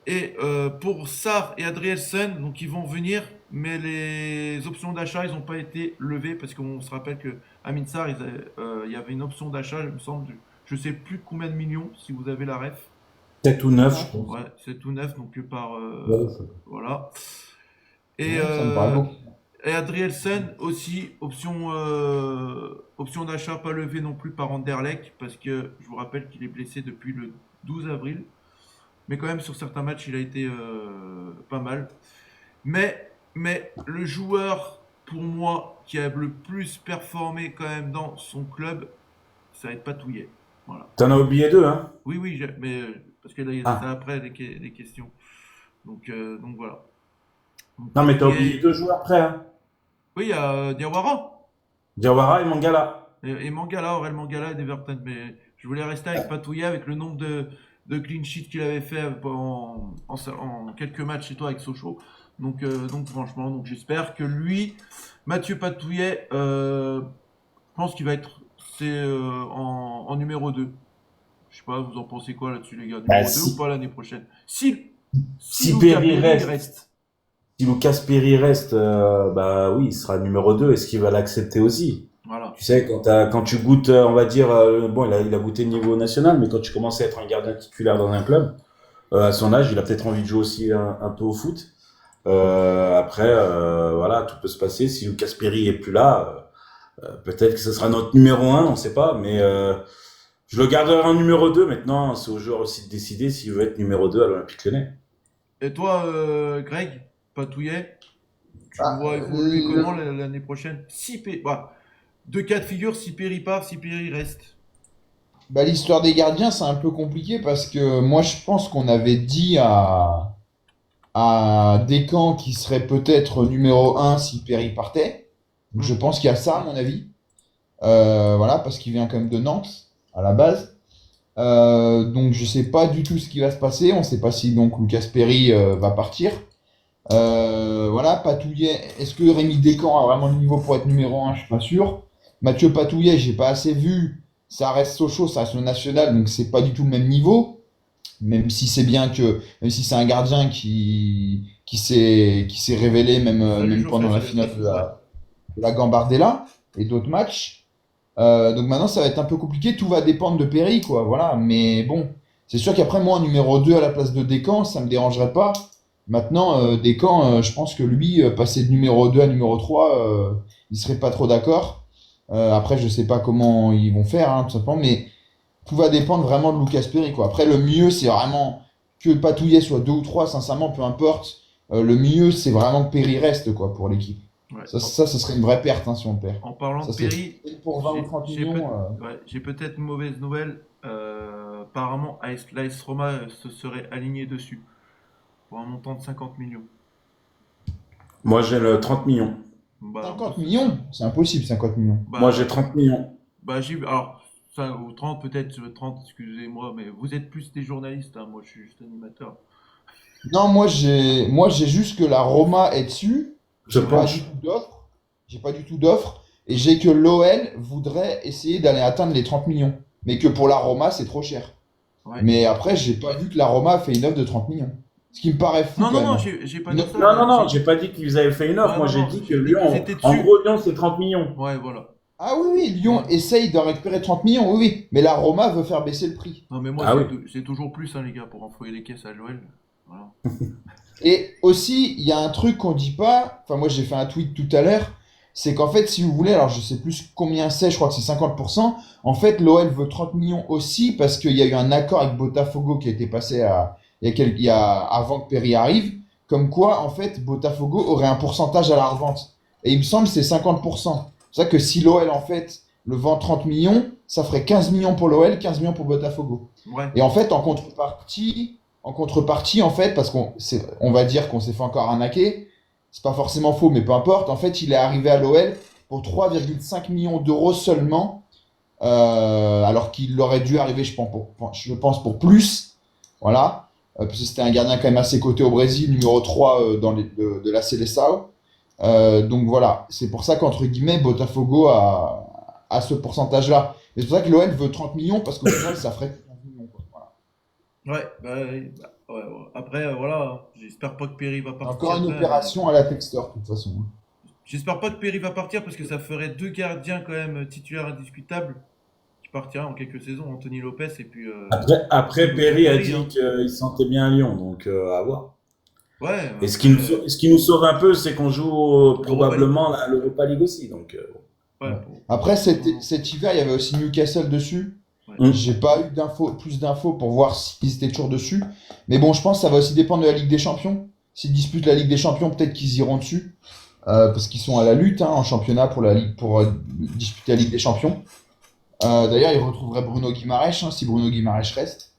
Et pour Sarr et Adrielsen, donc ils vont venir, mais les options d'achat, ils n'ont pas été levées parce qu'on se rappelle que Amin Sarr, il y avait une option d'achat, il me semble, je sais plus combien de millions, si vous avez la ref. 7 ou 9, je pense. Ouais, c'est tout neuf, donc par Ouais, voilà. Et, Ouais, ça me paraît beaucoup. et Adrielsen aussi, option d'achat pas levée non plus par Anderlecht parce que je vous rappelle qu'il est blessé depuis le 12 avril. Mais quand même, sur certains matchs, il a été pas mal. Mais le joueur, pour moi, qui a le plus performé quand même dans son club, ça va être Patouillet. Voilà. T'en as oublié deux, hein? Oui, oui, mais parce que là, c'est Ah. après les questions. Donc voilà. Donc, Non, mais t'as oublié Patouillet. deux joueurs après, hein? Oui, il y a Diawara Diawara et Mangala. et Mangala, Aurel Mangala et Everton. Mais je voulais rester avec Patouillet, avec le nombre de clean sheets qu'il avait fait en quelques matchs chez toi avec Sochaux. Donc franchement, donc j'espère que lui, Mathieu Patouillet, je pense qu'il va être en numéro 2. Je sais pas, vous en pensez quoi là-dessus, les gars? Bah, Numéro 2 ou pas l'année prochaine? Si si Luca Perry Perry reste, reste. si Lucas Perry reste, bah oui, il sera numéro 2. Est-ce qu'il va l'accepter aussi? Voilà. Tu sais, quand tu goûtes, on va dire, bon, il a goûté niveau national, mais quand tu commences à être un gardien titulaire dans un club, à son âge, il a peut-être envie de jouer aussi un peu au foot. Après, voilà, tout peut se passer. Si Lucas Perry est plus là, peut-être que ce sera notre numéro 1, on sait pas, mais je le garderai en numéro 2 maintenant. C'est au joueur aussi de décider s'il veut être numéro 2 à l'Olympique Lyonnais. Et toi, Greg, Patouillet, tu le Ah, vois évoluer comment l'année prochaine? Bah, deux cas de figure, si Perry part, si Perry reste. Bah, l'histoire des gardiens, c'est un peu compliqué parce que moi, je pense qu'on avait dit à Descamps qui serait peut-être numéro un si Perry partait. Donc, je Hmm. pense qu'il y a ça, à mon avis. Voilà, parce qu'il vient quand même de Nantes, à la base. Donc, je sais pas du tout ce qui va se passer. On sait pas si donc Lucas Perry va partir. Voilà, Patouillet. Est-ce que Rémi Descamps a vraiment le niveau pour être numéro un? Je suis pas sûr. Mathieu Patouillet, j'ai pas assez vu. Ça reste Sochaux, ça reste le national, donc c'est pas du tout le même niveau. Même si c'est un gardien qui s'est révélé Salut même pendant Geoffrey, la salut à finale tous. Ouais. de la Gambardella et d'autres matchs. Donc maintenant, ça va être un peu compliqué. Tout va dépendre de Perry, quoi. Voilà. Mais bon, c'est sûr qu'après, moi, numéro 2 à la place de Descamps, ça me dérangerait pas. Maintenant, Descamps, je pense que lui, passer de numéro 2 à numéro 3, il serait pas trop d'accord. Après, je sais pas comment ils vont faire, hein, tout simplement. Mais tout va dépendre vraiment de Lucas Perry, quoi. Après, le mieux, c'est vraiment que Patouillet soit 2 ou 3, sincèrement, peu importe. Le mieux, c'est vraiment que Perry reste, quoi, pour l'équipe. Ouais. Ça serait une vraie perte, hein, si on le perd. En parlant Ça, de c'est Perry, pour 20 ou 30 millions. j'ai peut-être une mauvaise nouvelle. Apparemment, l'AS Roma se serait aligné dessus pour un montant de 50 millions. Moi, j'ai le 30 millions. Bah, moi, 50 millions? C'est impossible, 50 millions. Moi, bah, j'ai 30 millions. alors, ça, ou 30 peut-être, 30, excusez-moi, mais vous êtes plus des journalistes, hein, moi je suis juste animateur. Non, moi j'ai juste que la Roma est dessus. Je J'ai pas du penche. tout d'offre. J'ai pas du tout d'offre. Et j'ai que l'OL voudrait essayer d'aller atteindre les 30 millions. Mais que pour la Roma, c'est trop cher. Ouais. Mais après, j'ai pas vu que la Roma a fait une offre de 30 millions. Ce qui me paraît fou Non, quand non, même, non, hein. j'ai pas Une dit offre- ça, Non, non, non, j'ai pas dit qu'ils avaient fait une offre. Ouais, Moi, non, j'ai non, dit que j'ai dit qu'ils Lyon, étaient en dessus. gros, Lyon, c'est 30 millions. Ouais, voilà. Ah oui, oui, Lyon Ouais. essaye de récupérer 30 millions, oui, oui. Mais la Roma veut faire baisser le prix. Non, mais moi, Ah oui. c'est toujours plus, hein, les gars, pour envoyer les caisses à l'OL. Voilà. Et aussi, il y a un truc qu'on dit pas, enfin moi j'ai fait un tweet tout à l'heure, c'est qu'en fait, si vous voulez, alors je sais plus combien c'est, je crois que c'est 50%, en fait l'OL veut 30 millions aussi parce qu'il y a eu un accord avec Botafogo qui a été passé avant que Perry arrive, comme quoi en fait Botafogo aurait un pourcentage à la revente. Et il me semble que c'est 50%. C'est ça que si l'OL en fait le vend 30 millions, ça ferait 15 millions pour l'OL, 15 millions pour Botafogo. Ouais. Et en fait, en contrepartie, en fait, parce on va dire qu'on s'est fait encore arnaquer, c'est pas forcément faux, mais peu importe. En fait, il est arrivé à l'OL pour 3,5 millions d'euros seulement, alors qu'il aurait dû arriver, je pense, pour plus. Voilà. Parce que c'était un gardien quand même assez coté au Brésil, numéro 3 de la Seleção. Donc voilà, c'est pour ça qu'entre guillemets, Botafogo a ce pourcentage-là. Et c'est pour ça que l'OL veut 30 millions, parce qu'au final, ça ferait 15 millions, quoi. Voilà. Ouais, ouais, ouais. Après, voilà, j'espère pas que Perry va Encore partir une quand même. opération à la Textor, de toute façon. J'espère pas que Perry va partir parce que ça ferait deux gardiens quand même titulaires indiscutables qui partiraient en quelques saisons, Anthony Lopez et puis Après, Monsieur Perry a Perry, dit hein. qu'il se sentait bien à Lyon, donc à voir. Ouais, Et après, ce qui nous sauve un peu, c'est qu'on joue l'Europa League. probablement l'Europa League aussi. Donc, Ouais, Ouais. Après, cet hiver, il y avait aussi Newcastle dessus. ouais. J'ai pas eu plus d'infos pour voir s'ils étaient toujours dessus. Mais bon, je pense que ça va aussi dépendre de la Ligue des Champions. S'ils disputent la Ligue des Champions, peut-être qu'ils iront dessus. Parce qu'ils sont à la lutte, hein, en championnat pour disputer la Ligue des Champions. D'ailleurs, ils retrouveraient Bruno Guimaraes, hein, si Bruno Guimaraes reste.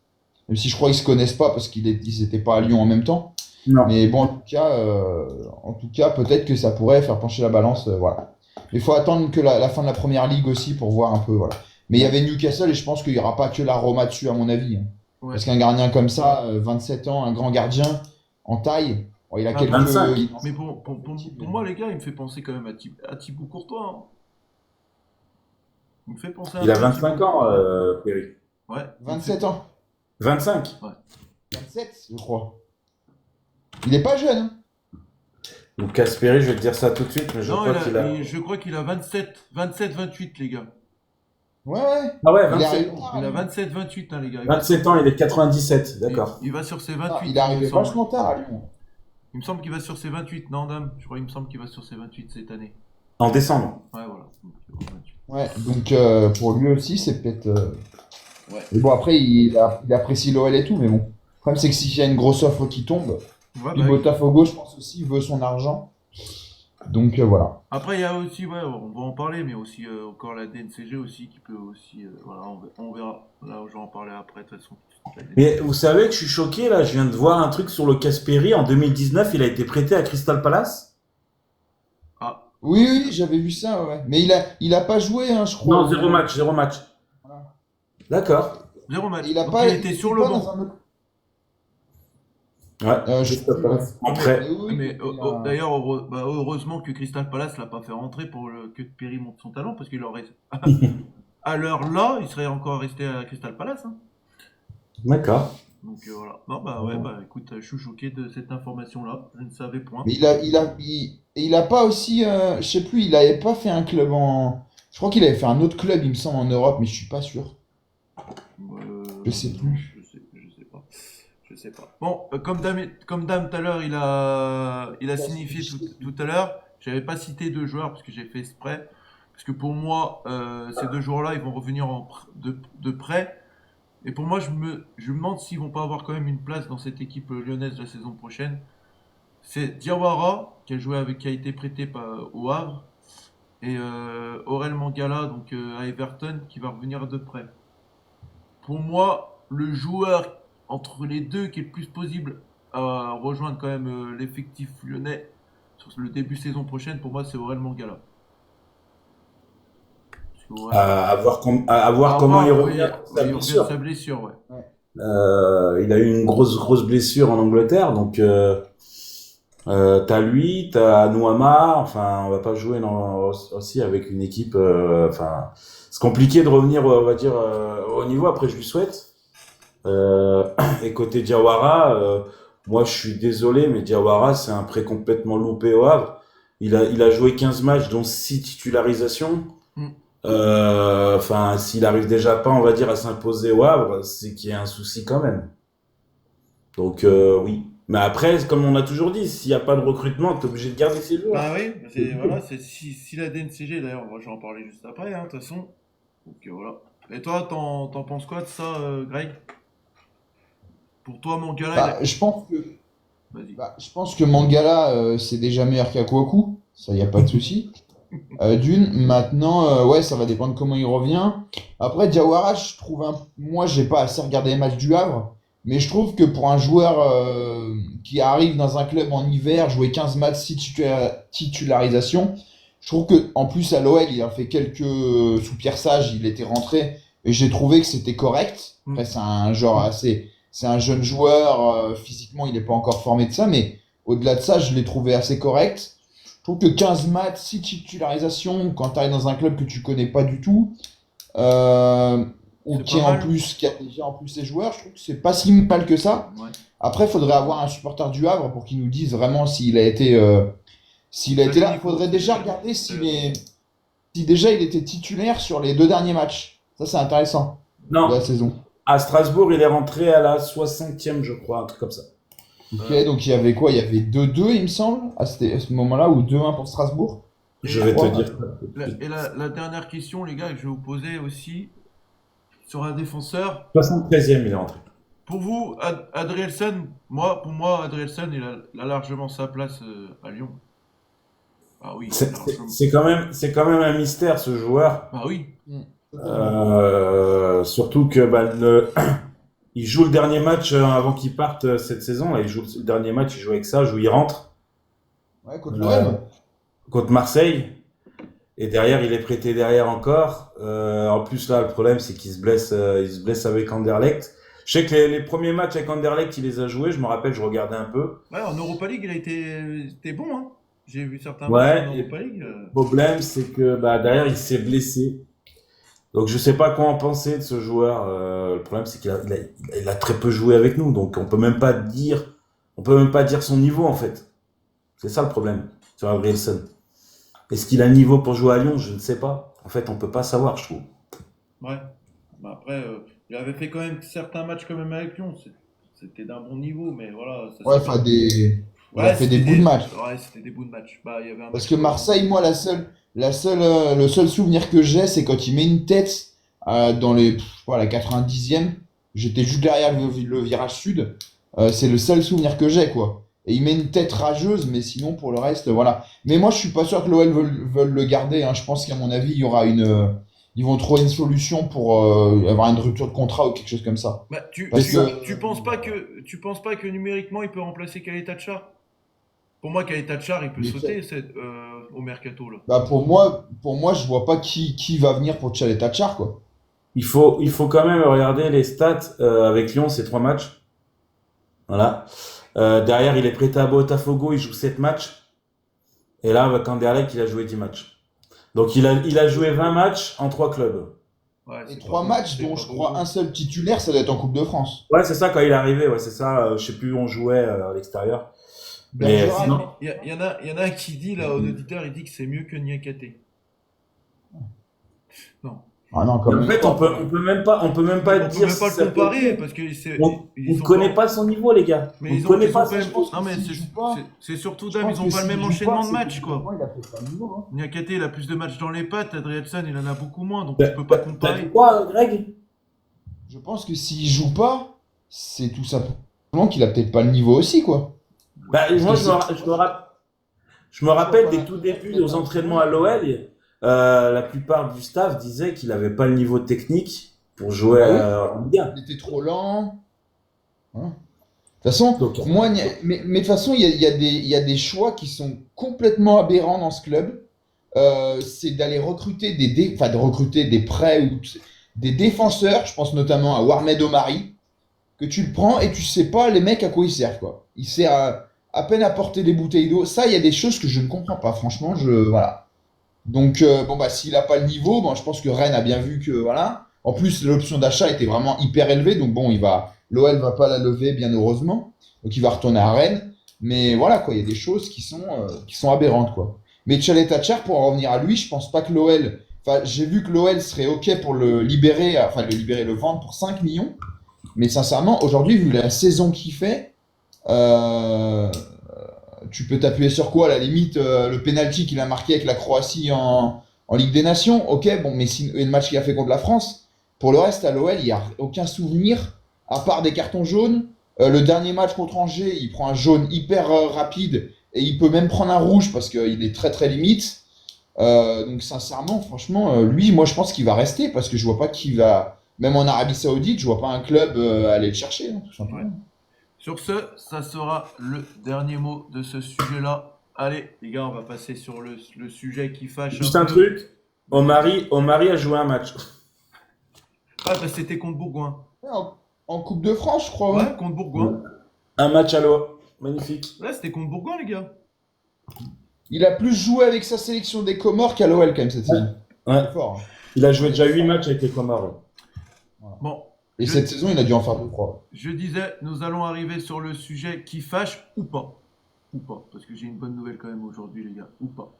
Même si je crois qu'ils se connaissent pas parce qu'ils n'étaient pas à Lyon en même temps. non. Mais bon, en tout cas, peut-être que ça pourrait faire pencher la balance, voilà. Mais il faut attendre que la fin de la première ligue aussi pour voir un peu, voilà. Mais il y avait Newcastle et je pense qu'il n'y aura pas que la Roma dessus, à mon avis, hein. Ouais. Parce qu'un gardien comme ça, 27 ans, un grand gardien en taille, bon, il a Ah, quelques. 25. Mais pour moi, les gars, il me fait penser quand même à Thibaut Courtois, hein. Il me fait penser un Il a peu à 25 Thibaut. ans, Perry. Ouais. 27 ans. 25. 27, je crois. Il est pas jeune, hein. Donc, Perry, je vais te dire ça tout de suite, mais je Non, crois qu'il a. je crois qu'il a 28, les gars. Ouais, ouais. Ah ouais, Il est 27. arrivé tard, Il a hein. 28, hein, les gars. Il va 27 ans, il est 97, d'accord. il va sur ses Ah, 28, il est arrivé il me semble. vachement tard à Lyon. Il me semble qu'il va sur ses 28, non, dame? Je crois, il me semble qu'il va sur ses 28 cette année. En décembre. Ouais, voilà. Donc, 28. Ouais, donc pour lui aussi, c'est peut-être. Ouais. Mais bon, après, il apprécie l'OL et tout, mais bon. Le problème, c'est que s'il y a une grosse offre qui tombe, Ouais, puis bah, Botafogo, je pense aussi, veut son argent. Donc voilà. après, il y a aussi, ouais, on va en parler, mais aussi encore la DNCG aussi qui peut aussi. Voilà, on verra. Là, je vais en parler après, de toute façon. Mais vous savez que je suis choqué, là, je viens de voir un truc sur le Perry. En 2019, il a été prêté à Crystal Palace. Ah, Oui, oui, j'avais vu ça, ouais. Mais il a pas joué, hein, je crois. Non, zéro match, zéro match. Voilà. D'accord. 0 match. Il a Donc, pas. il était sur le pas banc. dans un autre- Ouais. Je sais Crystal plus, Palace. ouais. En prêt. Mais oui, Mais il a- d'ailleurs, heureusement que Crystal Palace l'a pas fait rentrer pour que Perry monte son talent, parce qu'il aurait. À l'heure là, il serait encore resté à Crystal Palace, hein. D'accord. Donc voilà. Non, bah ouais, bah écoute, je suis choqué de cette information-là. Je ne savais point. Mais il a pas aussi. Je sais plus, il avait pas fait un club en. Je crois qu'il avait fait un autre club, il me semble, en Europe, mais je suis pas sûr. Je sais plus. Je sais pas. Je sais pas. Bon, comme Dame tout à l'heure, il a signifié tout à l'heure. J'avais pas cité deux joueurs parce que j'ai fait exprès. Parce que pour moi, ces deux joueurs-là, ils vont revenir de prêt. Et pour moi, je me demande s'ils vont pas avoir quand même une place dans cette équipe lyonnaise la saison prochaine. C'est Diawara qui a été prêté au Havre, et Aurel Mangala donc à Everton qui va revenir de près. Pour moi, le joueur entre les deux qui est le plus possible à rejoindre quand même l'effectif lyonnais, sur le début saison prochaine, pour moi, c'est Aurel Mangala. Parce que À voir comment il oui, revient de sa il revient de blessure. sa blessure, ouais. Il a eu une grosse blessure en Angleterre, donc t'as lui, t'as Nouama, enfin on va pas jouer aussi avec une équipe, enfin c'est compliqué de revenir, on va dire, au niveau. Après je lui souhaite. Et côté Diawara, moi je suis désolé, mais Diawara c'est un prêt complètement loupé au Havre. Il a joué 15 matchs, dont 6 titularisations. Mm. Enfin, s'il arrive déjà pas, on va dire, à s'imposer au Havre, c'est qu'il y a un souci quand même. Donc oui. Mais après, comme on a toujours dit, s'il n'y a pas de recrutement, t'es obligé de garder ses joueurs. Bah oui, voilà, si la DNCG, d'ailleurs, moi je vais en parler juste après, hein, de toute façon. Donc voilà. Et toi, t'en penses quoi de ça, Greg? Pour toi, Mangala, Bah, je pense que, Vas-y. je pense que Mangala, c'est déjà meilleur qu'Akwaku. Ça, y a pas de souci. D'une, maintenant, ouais, ça va dépendre comment il revient. Après, Diawara, je trouve moi, j'ai pas assez regardé les matchs du Havre, mais je trouve que pour un joueur qui arrive dans un club en hiver, jouer 15 matchs, 6 titularisations, je trouve que en plus à l'OL, il a fait quelques sous Pierre Sage, il était rentré et j'ai trouvé que c'était correct. Après, c'est un jeune joueur, physiquement, il n'est pas encore formé de ça, mais au-delà de ça, je l'ai trouvé assez correct. Je trouve que 15 matchs, 6 titularisations, quand tu arrives dans un club que tu connais pas du tout, ou C'est qui pas mal. qui a déjà en plus ses joueurs, je trouve que c'est pas si mal que ça. Ouais. Après, il faudrait avoir un supporter du Havre pour qu'il nous dise vraiment s'il a été là. Il faudrait déjà regarder si déjà il était titulaire sur les 2 derniers matchs. Ça, c'est intéressant de Non, la saison. à Strasbourg, il est rentré à la 60e, je crois, un truc comme ça. Ok, donc il y avait quoi? Il y avait 2-2, il me semble, à ce moment-là, ou 2-1 pour Strasbourg. Je vais te Ouais. dire. Et la dernière question, les gars, que je vais vous poser aussi, sur un défenseur. 73e, il est rentré. Pour vous, Adrielson, pour moi, Adrielson, il a largement sa place à Lyon. Ah oui, largement. C'est quand même un mystère, ce joueur. Bah oui. Surtout que il joue le dernier match avant qu'il parte cette saison. Là, il joue le dernier match, il joue avec ça, où il rentre Ouais, contre l'OM. contre Marseille. Et derrière, il est prêté derrière encore. En plus, là, le problème, c'est qu'il se blesse avec Anderlecht. Je sais que les premiers matchs avec Anderlecht, il les a joués. Je me rappelle, je regardais un peu. Ouais, en Europa League, c'était bon, hein. J'ai vu certains Ouais, matchs en et Europa League. le problème, c'est que derrière, il s'est blessé. Donc, je sais pas quoi en penser de ce joueur. Le problème, c'est qu'il a très peu joué avec nous. Donc, on peut même pas dire son niveau, en fait. C'est ça le problème sur Gabrielson. Est-ce qu'il a le niveau pour jouer à Lyon? Je ne sais pas. En fait, on peut pas savoir, je trouve. Ouais. Bah après, il avait fait quand même certains matchs quand même avec Lyon. C'était d'un bon niveau, mais voilà. Ça Ouais, s'est pas- enfin, il a Ouais, fait des c'était bouts de match. Ouais, c'était des bouts de match. Bah, il y avait un Parce match. que Marseille, moi, le seul souvenir que j'ai, c'est quand il met une tête dans la 90e. J'étais juste derrière le virage sud. C'est le seul souvenir que j'ai, quoi. Et il met une tête rageuse, mais sinon, pour le reste, voilà. Mais moi, je suis pas sûr que l'OL veulent le garder, hein. Je pense qu'à mon avis, il y aura ils vont trouver une solution pour avoir une rupture de contrat ou quelque chose comme ça. Bah, Parce que, tu penses pas que numériquement il peut remplacer Kaleta Tchar? Pour moi, Kaleta Tchar, il peut mais sauter au mercato là. bah, pour moi, je vois pas qui va venir pour Tchaleta Tchar, quoi. Il faut quand même regarder les stats avec Lyon, c'est 3 matchs. Voilà. Derrière, il est prêté à Botafogo, il joue 7 matchs. Et là, avec Anderlecht, il a joué 10 matchs. Donc, il a joué 20 matchs en 3 clubs. Ouais, Et c'est 3 pas- matchs, c'est dont pas je beaucoup. crois un seul titulaire, ça doit être en Coupe de France. Ouais, c'est ça quand il est arrivé, ouais, c'est ça. Je sais plus où on jouait à l'extérieur. Mais Bergerac. sinon, Il y en a un qui dit là, au auditeur, il dit que c'est mieux que Niakate. Non. Ah non, quand en même. fait, on peut même pas On peut dire même pas si le ça peut comparer être- parce que On ne connaît pas son niveau, les gars. Mais On ne ils ont, connaît ils pas ont ça. pas, je pense que non mais s'il joue pas, c'est surtout Je Dame, pense ils ont que pas le s'il même joue enchaînement pas, de c'est matchs que quoi. vraiment, il a peut-être pas le niveau, hein. Niakate, il a plus de matchs dans les pattes, Adrielson, il en a beaucoup moins, donc T'as tu peux pas t'as dit comparer. quoi, Greg? Je pense que s'il joue pas, c'est tout simplement qu'il a peut-être pas le niveau aussi, quoi. Moi, que je me rappelle Pas des tout débuts peut-être aux un entraînements peu. à l'OL. La plupart du staff disait qu'il n'avait pas le niveau technique pour jouer Bah oui. en Ligue 1. Il était trop lent. Voilà. façon, Ok. moi, mais de toute façon, il y a des choix qui sont complètement aberrants dans ce club. C'est d'aller recruter enfin, de recruter des prêts ou des défenseurs. Je pense notamment à Warmed Omari, que tu le prends et tu sais pas les mecs à quoi ils servent, quoi. Ils servent à peine à porter des bouteilles d'eau. Ça, il y a des choses que je ne comprends pas. Franchement, voilà. Donc, bon, bah, s'il n'a pas le niveau, bon, je pense que Rennes a bien vu que, voilà. En plus, l'option d'achat était vraiment hyper élevée. Donc, bon, l'OL va pas la lever, bien heureusement. Donc, il va retourner à Rennes. Mais voilà, quoi, il y a des choses qui sont aberrantes, quoi. Mais Tchaleta-Tchar, pour en revenir à lui, je pense pas que l'OL. Enfin, j'ai vu que l'OL serait OK pour le libérer, le vendre pour 5 millions. Mais sincèrement, aujourd'hui, vu la saison qu'il fait, euh, tu peux t'appuyer sur quoi? À la limite, le penalty qu'il a marqué avec la Croatie en Ligue des Nations, ok, bon, mais et le match qu'il a fait contre la France, pour le reste, à l'OL, il n'y a aucun souvenir, à part des cartons jaunes. Le dernier match contre Angers, il prend un jaune hyper rapide et il peut même prendre un rouge parce qu'il est très très limite. Donc sincèrement, franchement, lui, moi je pense qu'il va rester parce que je vois pas qui va, même en Arabie Saoudite, je vois pas un club aller le chercher, hein, tout simplement. Ouais. Sur ce, ça sera le dernier mot de ce sujet-là. Allez, les gars, on va passer sur le sujet qui fâche Juste un peu. truc. Omari a joué un match. Ah, bah c'était contre Bourgoin. Ouais, en Coupe de France, je crois. Ouais, Ouais. contre Bourgoin. Un match à l'eau. Magnifique. Ouais, c'était contre Bourgoin, les gars. Il a plus joué avec sa sélection des Comores qu'à l'OL quand même cette saison. Ouais. C'est fort, hein. Il a joué déjà 8 matchs avec les Comores. Bon, Et cette saison, il a dû en faire 2-3. je disais, nous allons arriver sur le sujet qui fâche ou pas. Ou pas, parce que j'ai une bonne nouvelle quand même aujourd'hui, les gars. Ou pas.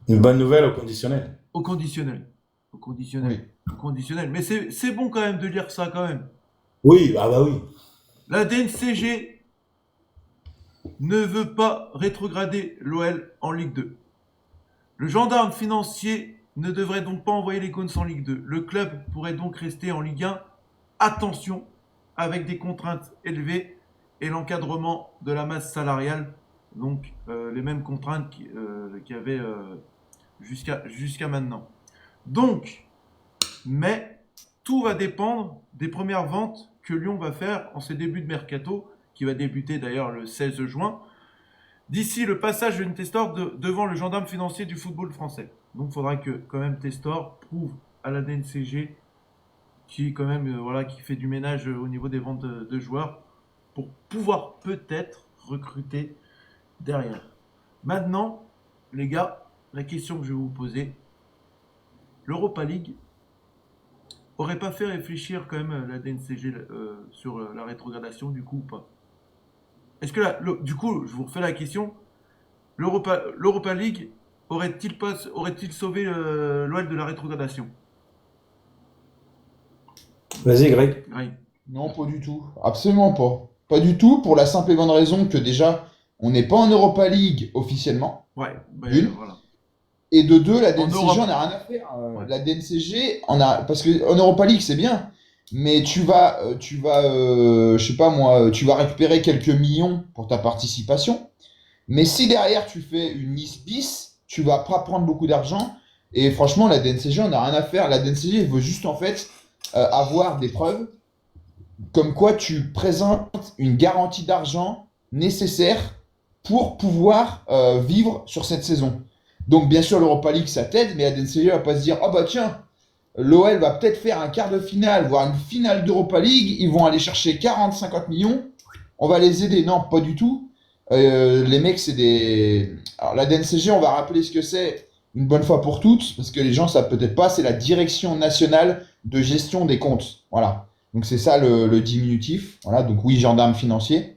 Une bonne nouvelle au conditionnel. Au conditionnel. Au conditionnel. Oui. Au conditionnel. Mais c'est bon quand même de lire ça quand même. Oui, ah bah oui. La DNCG ne veut pas rétrograder l'OL en Ligue 2. Le gendarme financier ne devrait donc pas envoyer les Gaunes en Ligue 2. Le club pourrait donc rester en Ligue 1. Attention, avec des contraintes élevées et l'encadrement de la masse salariale. Donc les mêmes contraintes qu'il y avait jusqu'à maintenant. Donc, mais tout va dépendre des premières ventes que Lyon va faire en ses débuts de mercato, qui va débuter d'ailleurs le 16 juin, d'ici le passage de Testor devant le gendarme financier du football français. Donc il faudra que quand même Testor prouve à la DNCG qui quand même qui fait du ménage au niveau des ventes de joueurs pour pouvoir peut-être recruter derrière. Maintenant, les gars, la question que je vais vous poser, l'Europa League aurait pas fait réfléchir quand même la DNCG sur la rétrogradation du coup ou pas? Est-ce que du coup, je vous refais la question, l'Europa League aurait-il sauvé l'OL de la rétrogradation? Vas-y, Greg. Oui. Non, pas du tout. Absolument pas. Pas du tout, pour la simple et bonne raison que déjà, on n'est pas en Europa League officiellement. Ouais, bah, Une. voilà. Et de deux, la En DNCG, Europe. on n'a rien à faire. Ouais. La DNCG, parce que en Europa League, c'est bien. Mais tu vas, je sais pas moi, tu vas récupérer quelques millions pour ta participation. Mais si derrière tu fais une Nice bis, tu vas pas prendre beaucoup d'argent. Et franchement, la DNCG, on n'a rien à faire. La DNCG veut juste en fait avoir des preuves comme quoi tu présentes une garantie d'argent nécessaire pour pouvoir vivre sur cette saison. Donc bien sûr, l'Europa League, ça t'aide, mais la DNCG va pas se dire « Oh bah tiens, l'OL va peut-être faire un quart de finale, voire une finale d'Europa League, ils vont aller chercher 40-50 millions, on va les aider. » Non, pas du tout. Les mecs, c'est des... Alors la DNCG, on va rappeler ce que c'est une bonne fois pour toutes, parce que les gens savent peut-être pas, c'est la Direction nationale de gestion des comptes. Voilà. Donc c'est ça le diminutif. Voilà, donc oui, gendarme financier.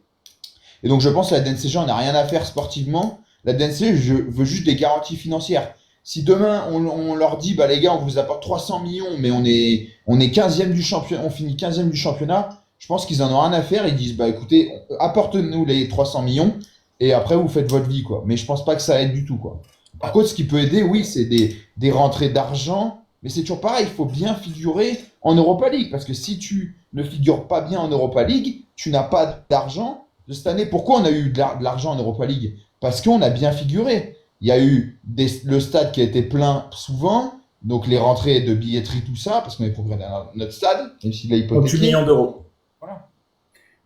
Et donc je pense que la DNCG, on n'a rien à faire sportivement. La DNCG, je veux juste des garanties financières. Si demain on leur dit, bah les gars, on vous apporte 300 millions, mais on est 15e du championnat, on finit 15e du championnat, je pense qu'ils en ont rien à faire. Ils disent, bah écoutez, apportez-nous les 300 millions et après vous faites votre vie, quoi. Mais je pense pas que ça aide du tout, quoi. Par contre, ce qui peut aider, oui, c'est des rentrées d'argent, mais c'est toujours pareil, il faut bien figurer en Europa League, parce que si tu ne figures pas bien en Europa League, tu n'as pas d'argent. De cette année, pourquoi on a eu de l'argent en Europa League? Parce qu'on a bien figuré. Il y a eu le stade qui a été plein souvent, donc les rentrées de billetterie, tout ça, parce qu'on est propriétaire de notre stade, même s'il a 38 hypothéqué. millions d'euros. Voilà.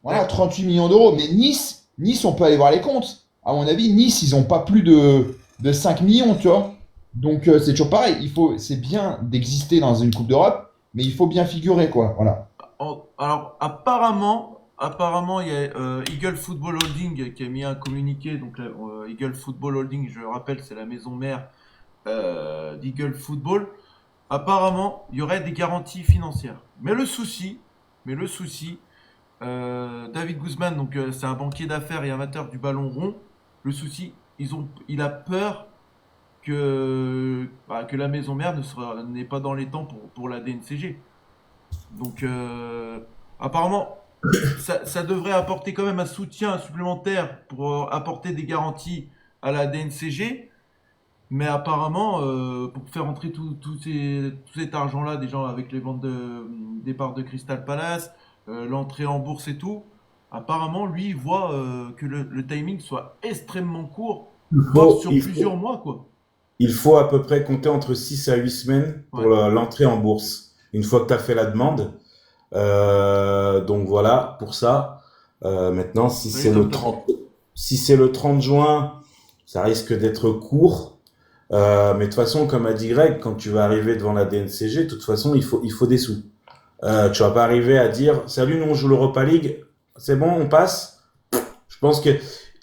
Voilà, 38 millions d'euros. Mais Nice, on peut aller voir les comptes. À mon avis, Nice, ils n'ont pas plus de 5 millions, tu vois. Donc, c'est toujours pareil. C'est bien d'exister dans une Coupe d'Europe, mais il faut bien figurer, quoi. Voilà. Alors, apparemment, il y a Eagle Football Holding qui a mis un communiqué. Donc, Eagle Football Holding, je le rappelle, c'est la maison mère d'Eagle Football. Apparemment, il y aurait des garanties financières. Mais le souci, David Guzman, donc c'est un banquier d'affaires et amateur du ballon rond. Le souci, il a peur que la maison mère n'est pas dans les temps pour la DNCG. Donc, apparemment, ça devrait apporter quand même un soutien supplémentaire pour apporter des garanties à la DNCG. Mais apparemment, pour faire entrer tout cet argent-là, déjà avec les ventes des parts de Crystal Palace, l'entrée en bourse et tout, apparemment, lui, il voit que le timing soit extrêmement court, voire sur plusieurs mois, quoi. Il faut à peu près compter entre 6 à 8 semaines pour l'entrée en bourse. Une fois que tu as fait la demande. Donc voilà, pour ça. Maintenant, si c'est le 30 juin, ça risque d'être court. Mais de toute façon, comme a dit Greg, quand tu vas arriver devant la DNCG, de toute façon, il faut des sous. Tu vas pas arriver à dire, salut, nous on joue l'Europa League, c'est bon, on passe. Je pense que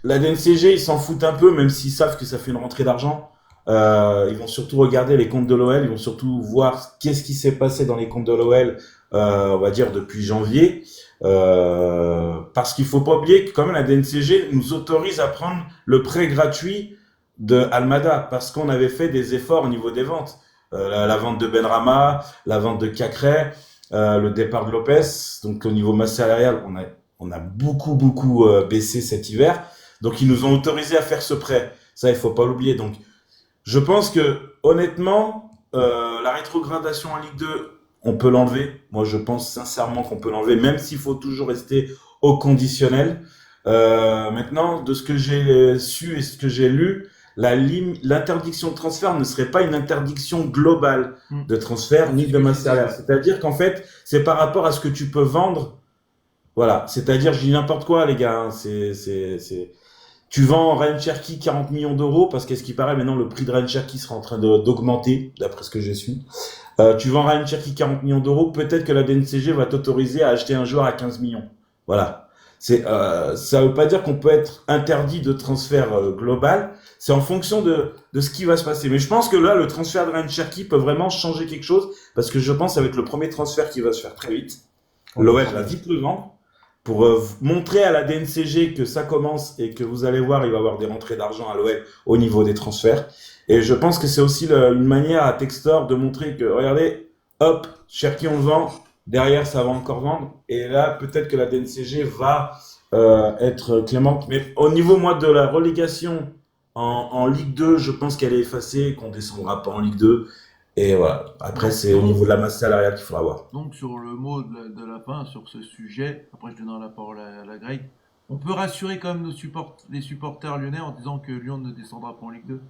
la DNCG, ils s'en foutent un peu, même s'ils savent que ça fait une rentrée d'argent. Ils vont surtout regarder les comptes de l'OL, ils vont surtout voir qu'est-ce qui s'est passé dans les comptes de l'OL, on va dire depuis janvier. Parce qu'il faut pas oublier que quand même la DNCG nous autorise à prendre le prêt gratuit de Almada, parce qu'on avait fait des efforts au niveau des ventes. La vente de Benrahma, la vente de Cacré, le départ de Lopez. Donc au niveau masse salariale, on a beaucoup baissé cet hiver. Donc ils nous ont autorisé à faire ce prêt. Ça, il faut pas l'oublier. Donc je pense que honnêtement, la rétrogradation en Ligue 2, on peut l'enlever. Moi, je pense sincèrement qu'on peut l'enlever, même s'il faut toujours rester au conditionnel. Maintenant, de ce que j'ai su et ce que j'ai lu, l'interdiction de transfert ne serait pas une interdiction globale de transfert ni de masse salariale. C'est-à-dire qu'en fait, c'est par rapport à ce que tu peux vendre. Voilà. C'est-à-dire, je dis n'importe quoi, les gars. Tu vends Ryan Cherki 40 millions d'euros parce qu'à ce qui paraît, maintenant, le prix de Ryan Cherki sera en train d'augmenter, d'après ce que j'ai su. Tu vends Ryan Cherki 40 millions d'euros, peut-être que la DNCG va t'autoriser à acheter un joueur à 15 millions. Voilà. Ça veut pas dire qu'on peut être interdit de transfert global. C'est en fonction de ce qui va se passer. Mais je pense que là, le transfert de Ryan Cherki peut vraiment changer quelque chose, parce que je pense avec le premier transfert qui va se faire très vite, l'OL va vite le vendre pour montrer à la DNCG que ça commence et que vous allez voir, il va y avoir des rentrées d'argent à l'OL au niveau des transferts. Et je pense que c'est aussi une manière à Textor de montrer que, regardez, hop, Cherki on le vend. Derrière, ça va encore vendre. Et là, peut-être que la DNCG va être clémente. Mais au niveau, moi, de la relégation en Ligue 2, je pense qu'elle est effacée, qu'on ne descendra pas en Ligue 2. Et voilà. Après, c'est au niveau de la masse salariale qu'il faudra voir. Donc, sur le mot de la fin, sur ce sujet, après je donnerai la parole à la Greg, on peut rassurer quand même les supporters lyonnais en disant que Lyon ne descendra pas en Ligue 2.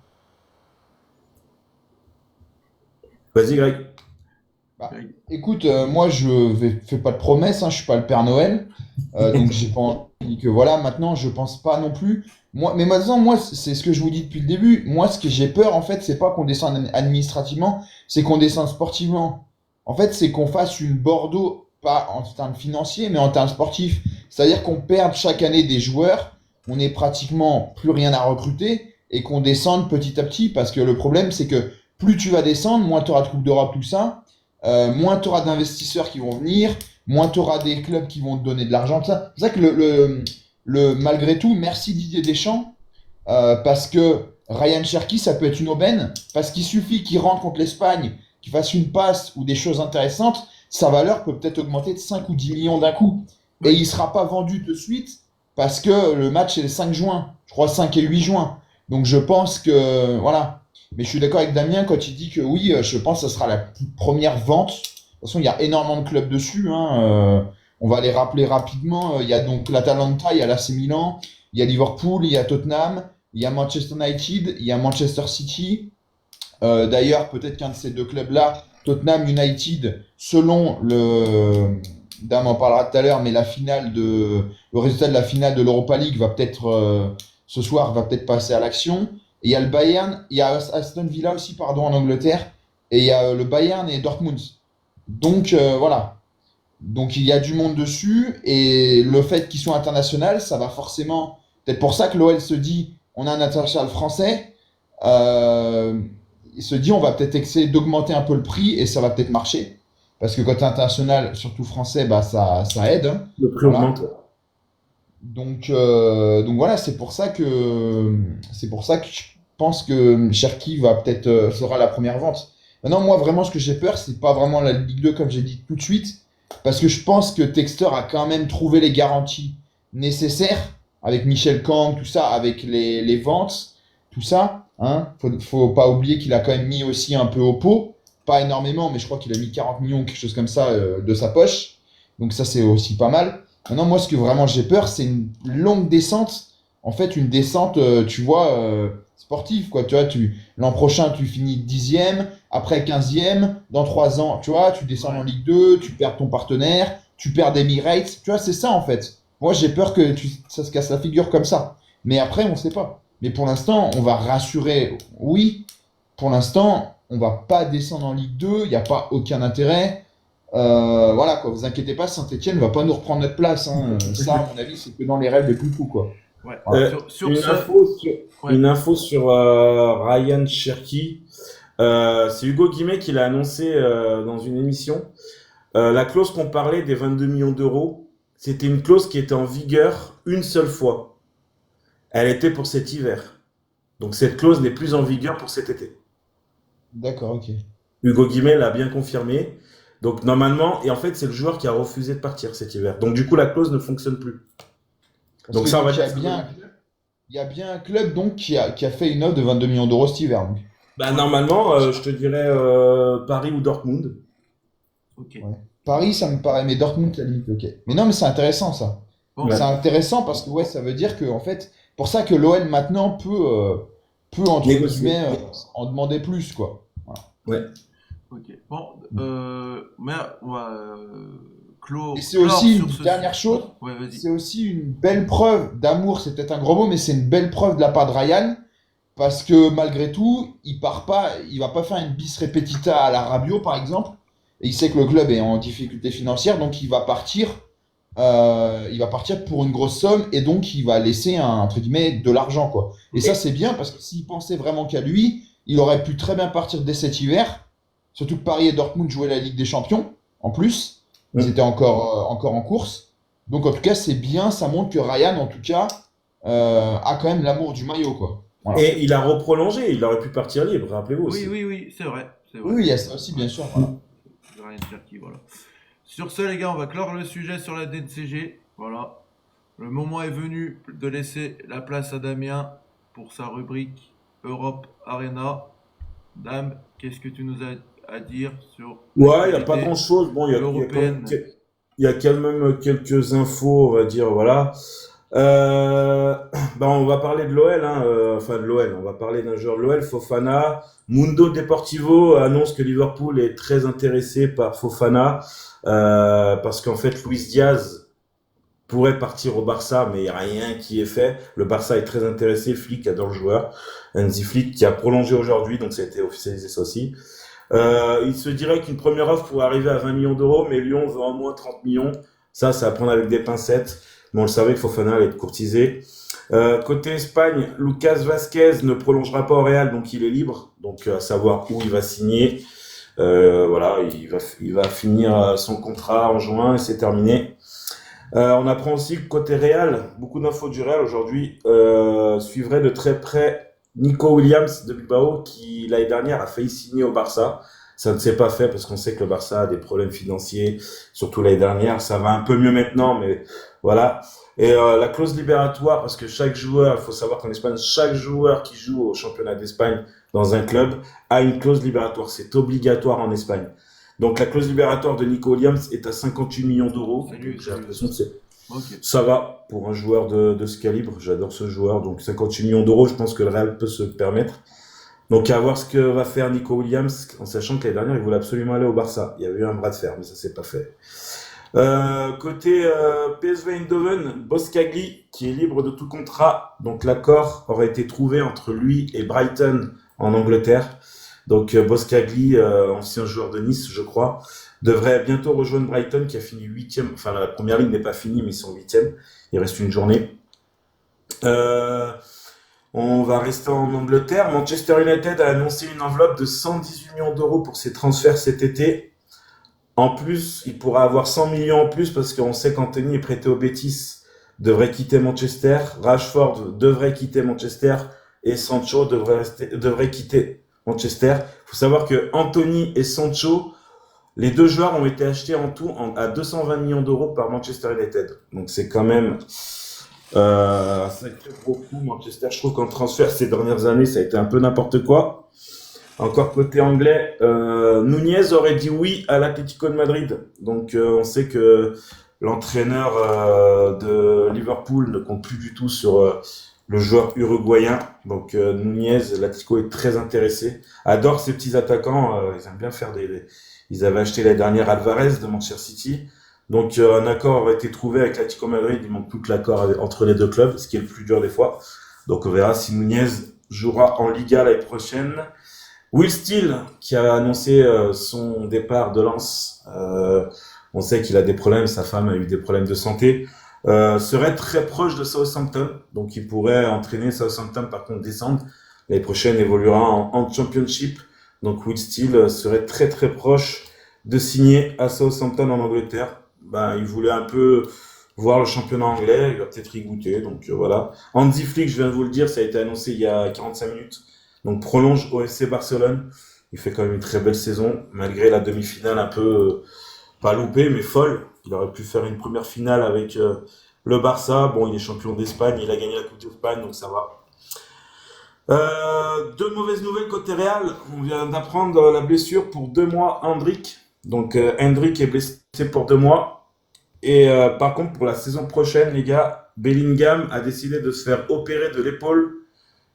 Vas-y, Greg. Bah, écoute, moi je fais pas de promesses, hein, je suis pas le Père Noël, donc j'ai pas envie que voilà. Maintenant, je pense pas non plus. Mais maintenant, moi, c'est ce que je vous dis depuis le début. Moi, ce que j'ai peur, en fait, c'est pas qu'on descende administrativement, c'est qu'on descende sportivement. En fait, c'est qu'on fasse une Bordeaux, pas en termes financiers, mais en termes sportifs. C'est-à-dire qu'on perde chaque année des joueurs, on n'est pratiquement plus rien à recruter, et qu'on descende petit à petit, parce que le problème, c'est que plus tu vas descendre, moins tu auras de Coupe d'Europe, tout ça. Moins tu auras d'investisseurs qui vont venir, moins tu auras des clubs qui vont te donner de l'argent. C'est pour ça que malgré tout, merci Didier Deschamps, parce que Ryan Cherki, ça peut être une aubaine, parce qu'il suffit qu'il rentre contre l'Espagne, qu'il fasse une passe ou des choses intéressantes, sa valeur peut peut-être augmenter de 5 ou 10 millions d'un coup. Et il ne sera pas vendu de suite, parce que le match est le 5 juin, je crois 5 et 8 juin. Donc je pense que, voilà. Mais je suis d'accord avec Damien quand il dit que oui, je pense que ce sera la première vente. De toute façon, il y a énormément de clubs dessus. On va les rappeler rapidement. Il y a donc l'Atalanta, il y a l'AC Milan, il y a Liverpool, il y a Tottenham, il y a Manchester United, il y a Manchester City. D'ailleurs, peut-être qu'un de ces deux clubs-là, Tottenham United, selon Dame en parlera tout à l'heure, mais le résultat de la finale de l'Europa League va peut-être, ce soir, va peut-être passer à l'action. Et il y a le Bayern, il y a Aston Villa aussi, pardon, en Angleterre, et il y a le Bayern et Dortmund. Donc, voilà. Donc il y a du monde dessus et le fait qu'ils soient internationaux, ça va forcément. Peut-être pour ça que l'OL se dit on a un international français. euh, il se dit on va peut-être essayer d'augmenter un peu le prix et ça va peut-être marcher. Parce que quand tu es international, surtout français, bah ça aide, hein. Le prix Voilà. augmente. Donc voilà, c'est pour ça que je pense que Cherki va peut-être sera la première vente. Maintenant, moi vraiment ce que j'ai peur, c'est pas vraiment la Ligue 2 comme j'ai dit tout de suite, parce que je pense que Textor a quand même trouvé les garanties nécessaires avec Michel Kang, tout ça, avec les ventes, tout ça. Hein. Faut pas oublier qu'il a quand même mis aussi un peu au pot, pas énormément, mais je crois qu'il a mis 40 millions, quelque chose comme ça, de sa poche. Donc ça c'est aussi pas mal. Maintenant, moi, ce que vraiment j'ai peur, c'est une longue descente. En fait, une descente, tu vois, sportive, quoi. Tu vois, l'an prochain, tu finis 10e, après 15e, dans 3 ans, tu vois, tu descends en Ouais. Ligue 2, tu perds ton partenaire, tu perds des Emirates. Tu vois, c'est ça, en fait. Moi, j'ai peur que ça se casse la figure comme ça. Mais après, on sait pas. Mais pour l'instant, on va rassurer. Oui, pour l'instant, on va pas descendre en Ligue 2, il n'y a pas aucun intérêt. Voilà quoi, vous inquiétez pas, Saint-Etienne ne va pas nous reprendre notre place, hein. Ça, à mon avis, c'est que dans les rêves les plus fous, quoi. Ouais. Voilà. Sur Une ce, info sur, ouais. une info sur Ryan Cherky. C'est Hugo Guimet qui l'a annoncé dans une émission. La clause qu'on parlait des 22 millions d'euros, c'était une clause qui était en vigueur une seule fois. Elle était pour cet hiver. Donc cette clause n'est plus en vigueur pour cet été. D'accord, ok. Hugo Guimet l'a bien confirmé. Donc normalement, et en fait c'est le joueur qui a refusé de partir cet hiver. Donc du coup la clause ne fonctionne plus. Parce Donc que ça on va donc, dire. il y a bien un club donc qui a fait une offre de 22 millions d'euros cet hiver. Donc. Bah normalement, je te dirais Paris ou Dortmund. Ok. Ouais. Paris, ça me paraît, mais Dortmund, la limite, ok. Mais non, mais c'est intéressant ça. Bon, Ouais. C'est intéressant parce que ouais, ça veut dire que en fait, pour ça que l'OL maintenant peut entre Négocier. guillemets en demander plus, quoi. Voilà. Ouais. ok. Bon, mais on va Et c'est clore aussi sur une ce dernière chose. Ouais, vas-y. C'est aussi une belle preuve d'amour, c'est peut-être un gros mot, mais c'est une belle preuve de la part de Ryan, parce que malgré tout, il part pas, il va pas faire une bis repetita à la Rabiot, par exemple, et il sait que le club est en difficulté financière, donc il va partir pour une grosse somme, et donc il va laisser entre guillemets de l'argent, quoi. Et ça, c'est bien, parce que s'il pensait vraiment qu'à lui, il aurait pu très bien partir dès cet hiver, surtout que Paris et Dortmund jouaient la Ligue des Champions, en plus, ils étaient encore en course. Donc en tout cas, c'est bien, ça montre que Ryan, en tout cas, a quand même l'amour du maillot, quoi. Voilà. Et il a reprolongé, il aurait pu partir libre, rappelez-vous Oui, aussi. oui, c'est vrai. Oui, il y a ça aussi, bien sûr. Voilà. Ryan Cherky, voilà. Sur ce, les gars, on va clore le sujet sur la DNCG. Voilà. Le moment est venu de laisser la place à Damien pour sa rubrique Europe Arena. Dame, qu'est-ce que tu nous as à dire sur Ouais, il n'y a pas l'actualité grand-chose. Bon, il y a quand européenne? même, il y a quand même quelques infos, on va dire, voilà. Ben on va parler de l'OL, hein, enfin de l'OL, on va parler d'un joueur de l'OL, Fofana. Mundo Deportivo annonce que Liverpool est très intéressé par Fofana, parce qu'en fait Luis Diaz pourrait partir au Barça, mais il n'y a rien qui est fait. Le Barça est très intéressé, Flick adore le joueur. Hansi Flick qui a prolongé aujourd'hui, donc ça a été officialisé ça aussi. Il se dirait qu'une première offre pourrait arriver à 20 millions d'euros, mais Lyon veut au moins 30 millions. Ça à prendre avec des pincettes. Mais on le savait que Fofana allait être courtisé. Côté Espagne, Lucas Vasquez ne prolongera pas au Real, donc il est libre. Donc à savoir où il va signer. Voilà, il va finir son contrat en juin et c'est terminé. On apprend aussi que côté Real, beaucoup d'infos du Real aujourd'hui, suivrait de très près Nico Williams de Bilbao qui l'année dernière a failli signer au Barça. Ça ne s'est pas fait parce qu'on sait que le Barça a des problèmes financiers, surtout l'année dernière. Ça va un peu mieux maintenant, mais voilà. Et la clause libératoire, parce que chaque joueur, il faut savoir qu'en Espagne, chaque joueur qui joue au championnat d'Espagne dans un club a une clause libératoire. C'est obligatoire en Espagne. Donc la clause libératoire de Nico Williams est à 58 millions d'euros. J'ai l'impression que ça va pour un joueur de ce calibre. J'adore ce joueur. Donc 58 millions d'euros, je pense que le Real peut se permettre. Donc à voir ce que va faire Nico Williams, en sachant que l'année dernière, il voulait absolument aller au Barça. Il y avait eu un bras de fer, mais ça s'est pas fait. Côté PSV Eindhoven, Boskagli qui est libre de tout contrat, donc l'accord aurait été trouvé entre lui et Brighton en Angleterre. Donc Boskagli, ancien joueur de Nice, je crois, devrait bientôt rejoindre Brighton qui a fini huitième. Enfin, la première ligne n'est pas finie, mais ils sont huitième. Il reste une journée. Euh, on va rester en Angleterre. Manchester United a annoncé une enveloppe de 118 millions d'euros pour ses transferts cet été. En plus, il pourra avoir 100 millions en plus parce qu'on sait qu'Anthony est prêté au Betis, devrait quitter Manchester, Rashford devrait quitter Manchester et Sancho devrait quitter Manchester. Il faut savoir que Anthony et Sancho, les deux joueurs ont été achetés en tout à 220 millions d'euros par Manchester United. Donc c'est quand même un sacré gros coup. Manchester, je trouve qu'en transfert ces dernières années, ça a été un peu n'importe quoi. Encore côté anglais, Nunez aurait dit oui à l'Atlético de Madrid. Donc on sait que l'entraîneur de Liverpool ne compte plus du tout sur le joueur uruguayen. Donc Nunez, l'Atlético est très intéressé. Adore ces petits attaquants. Ils aiment bien faire Ils avaient acheté la dernière Alvarez de Manchester City. Donc un accord aurait été trouvé avec l'Atlético de Madrid. Il manque plus que l'accord entre les deux clubs, ce qui est le plus dur des fois. Donc on verra si Nunez jouera en Liga l'année prochaine. Will Steele, qui a annoncé son départ de Lens, on sait qu'il a des problèmes, sa femme a eu des problèmes de santé, serait très proche de Southampton, donc il pourrait entraîner Southampton par contre descendre. L'année prochaine évoluera en Championship, donc Will Steele serait très très proche de signer à Southampton en Angleterre. Il voulait un peu voir le championnat anglais, il va peut-être y goûter, donc voilà. Hansi Flick, je viens de vous le dire, ça a été annoncé il y a 45 minutes. Donc prolonge au FC Barcelone. Il fait quand même une très belle saison, malgré la demi-finale un peu pas loupée, mais folle. Il aurait pu faire une première finale avec le Barça. Bon, il est champion d'Espagne, il a gagné la Coupe d'Espagne, donc ça va. Deux mauvaises nouvelles côté Real. On vient d'apprendre la blessure pour 2 mois Hendrik. Donc Hendrik est blessé pour 2 mois. Et par contre, pour la saison prochaine, les gars, Bellingham a décidé de se faire opérer de l'épaule.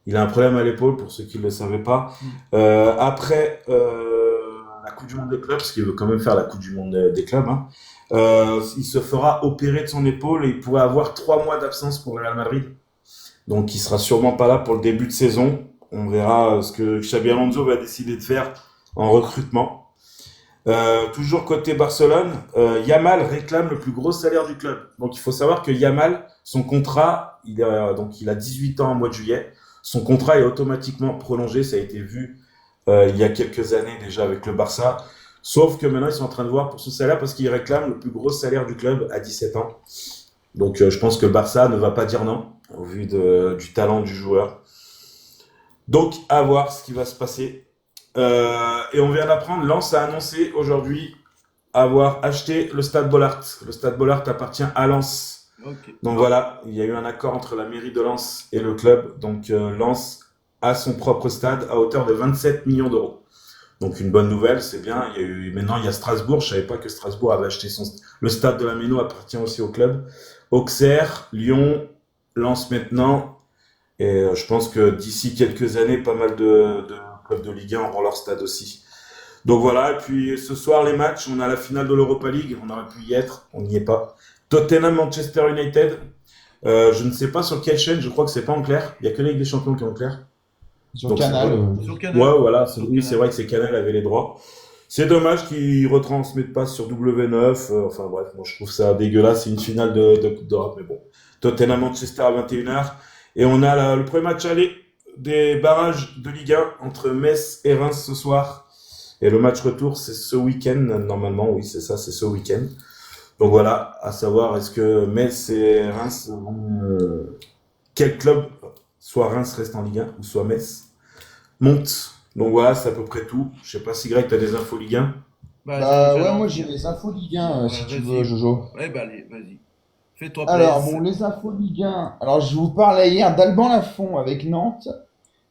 Il a un problème à l'épaule, pour ceux qui ne le savaient pas. Après la Coupe du Monde des clubs, parce qu'il veut quand même faire la Coupe du Monde des clubs, il se fera opérer de son épaule et il pourrait avoir 3 mois d'absence pour le Real Madrid. Donc il sera sûrement pas là pour le début de saison. On verra ce que Xabi Alonso va décider de faire en recrutement. Toujours côté Barcelone, Yamal réclame le plus gros salaire du club. Donc il faut savoir que Yamal, son contrat, il a 18 ans au mois de juillet. Son contrat est automatiquement prolongé, ça a été vu il y a quelques années déjà avec le Barça. Sauf que maintenant, ils sont en train de voir pour son salaire parce qu'il réclame le plus gros salaire du club à 17 ans. Donc je pense que Barça ne va pas dire non, au vu du talent du joueur. Donc à voir ce qui va se passer. Et on vient d'apprendre, Lens a annoncé aujourd'hui avoir acheté le Stade Bollaert. Le Stade Bollaert appartient à Lens. Ok. Donc voilà, il y a eu un accord entre la mairie de Lens et le club. Donc Lens a son propre stade à hauteur de 27 millions d'euros. Donc une bonne nouvelle, c'est bien. Maintenant, il y a Strasbourg. Je ne savais pas que Strasbourg avait acheté le stade de la Méno appartient aussi au club. Auxerre, Lyon, Lens maintenant. Et je pense que d'ici quelques années, pas mal de clubs de Ligue 1 auront leur stade aussi. Donc voilà, et puis ce soir, les matchs, on a la finale de l'Europa League. On aurait pu y être, on n'y est pas. Tottenham, Manchester United. Je ne sais pas sur quelle chaîne, je crois que c'est pas en clair. Il n'y a que la Ligue des Champions qui est en clair. Sur Donc, Canal. Sur Canal. Ouais, voilà, Sur oui, Canal. c'est vrai que c'est Canal avait les droits. C'est dommage qu'ils retransmettent pas sur W9. Enfin bref, moi je trouve ça dégueulasse. C'est une finale d'Europe, mais bon. Tottenham, Manchester à 21h. Et on a le premier match aller des barrages de Ligue 1 entre Metz et Reims ce soir. Et le match retour, c'est ce week-end, normalement. Oui, c'est ça, c'est ce week-end. Donc voilà, à savoir, est-ce que Metz et Reims vont... Quel club, soit Reims reste en Ligue 1, ou soit Metz, monte. Donc voilà, c'est à peu près tout. Je sais pas si Greg, tu as des infos Ligue 1. Ouais, moi j'ai les infos Ligue 1 si Ouais, tu vas-y. veux, Jojo. Ouais, allez, vas-y. Fais-toi Alors, plaisir. bon, les infos Ligue 1. Alors, je vous parlais hier d'Alban Lafont avec Nantes.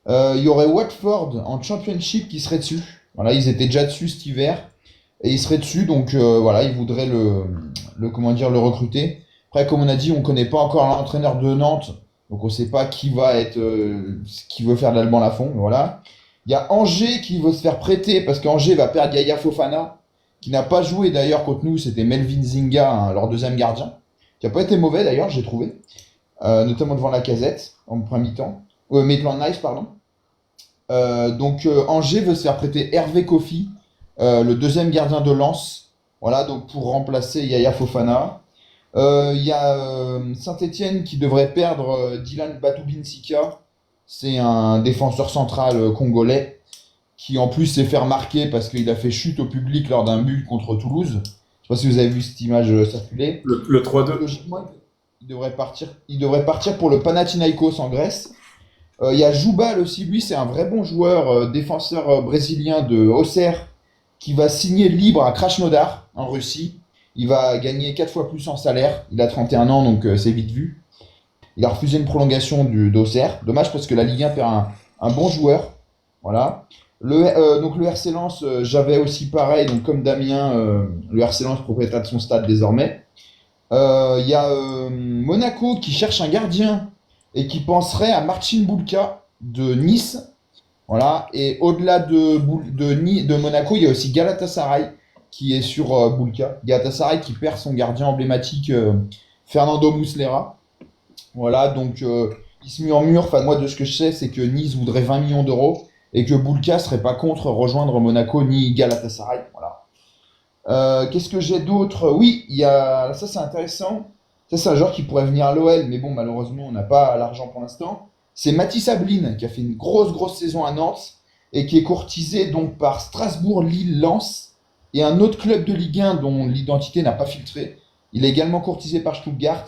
Il y aurait Watford en Championship qui serait dessus. Voilà, ils étaient déjà dessus cet hiver. Et ils seraient dessus, donc voilà, ils voudraient le recruter. Après, comme on a dit, on connaît pas encore l'entraîneur de Nantes. Donc, on sait pas qui va être, qui veut faire d'Alban Lafont. Voilà. Il y a Angers qui veut se faire prêter parce qu'Angers va perdre Yaya Fofana. qui n'a pas joué d'ailleurs contre nous, c'était Melvin Zinga, hein, leur deuxième gardien, qui n'a pas été mauvais d'ailleurs, j'ai trouvé, notamment devant la casette en premier mi-temps. Maitland Nice, pardon. Angers veut se faire prêter Hervé Kofi, le deuxième gardien de Lens, voilà, donc pour remplacer Yaya Fofana. Il y a Saint-Étienne qui devrait perdre Dylan Batubinsika, c'est un défenseur central congolais qui en plus s'est fait remarquer parce qu'il a fait chute au public lors d'un but contre Toulouse. Je ne sais pas si vous avez vu cette image circuler. Le 3-2. Logiquement, il devrait partir pour le Panathinaikos en Grèce. Il y a Joubal aussi, lui c'est un vrai bon joueur, défenseur brésilien de Auxerre, qui va signer libre à Krasnodar en Russie. Il va gagner 4 fois plus en salaire. Il a 31 ans, donc c'est vite vu. Il a refusé une prolongation d'Auxerre. Dommage parce que la Ligue 1 perd un bon joueur. Voilà. Le RC Lens, j'avais aussi pareil, donc comme Damien, le RC Lens propriétaire de son stade désormais. Il y a Monaco qui cherche un gardien et qui penserait à Marcin Bulka de Nice. Voilà. Et au-delà de Monaco, il y a aussi Galatasaray qui est sur Bulka. Galatasaray qui perd son gardien emblématique Fernando Muslera. Voilà, donc il se murmure, enfin moi de ce que je sais, c'est que Nice voudrait 20 millions d'euros et que Bulka serait pas contre rejoindre Monaco ni Galatasaray. Voilà. Qu'est-ce que j'ai d'autre? Oui, il y a ça c'est intéressant. Ça c'est un joueur qui pourrait venir à l'OL, mais bon malheureusement on n'a pas l'argent pour l'instant. C'est Mathis Ablin qui a fait une grosse saison à Nantes et qui est courtisé donc par Strasbourg, Lille, Lens et un autre club de Ligue 1 dont l'identité n'a pas filtré. Il est également courtisé par Stuttgart.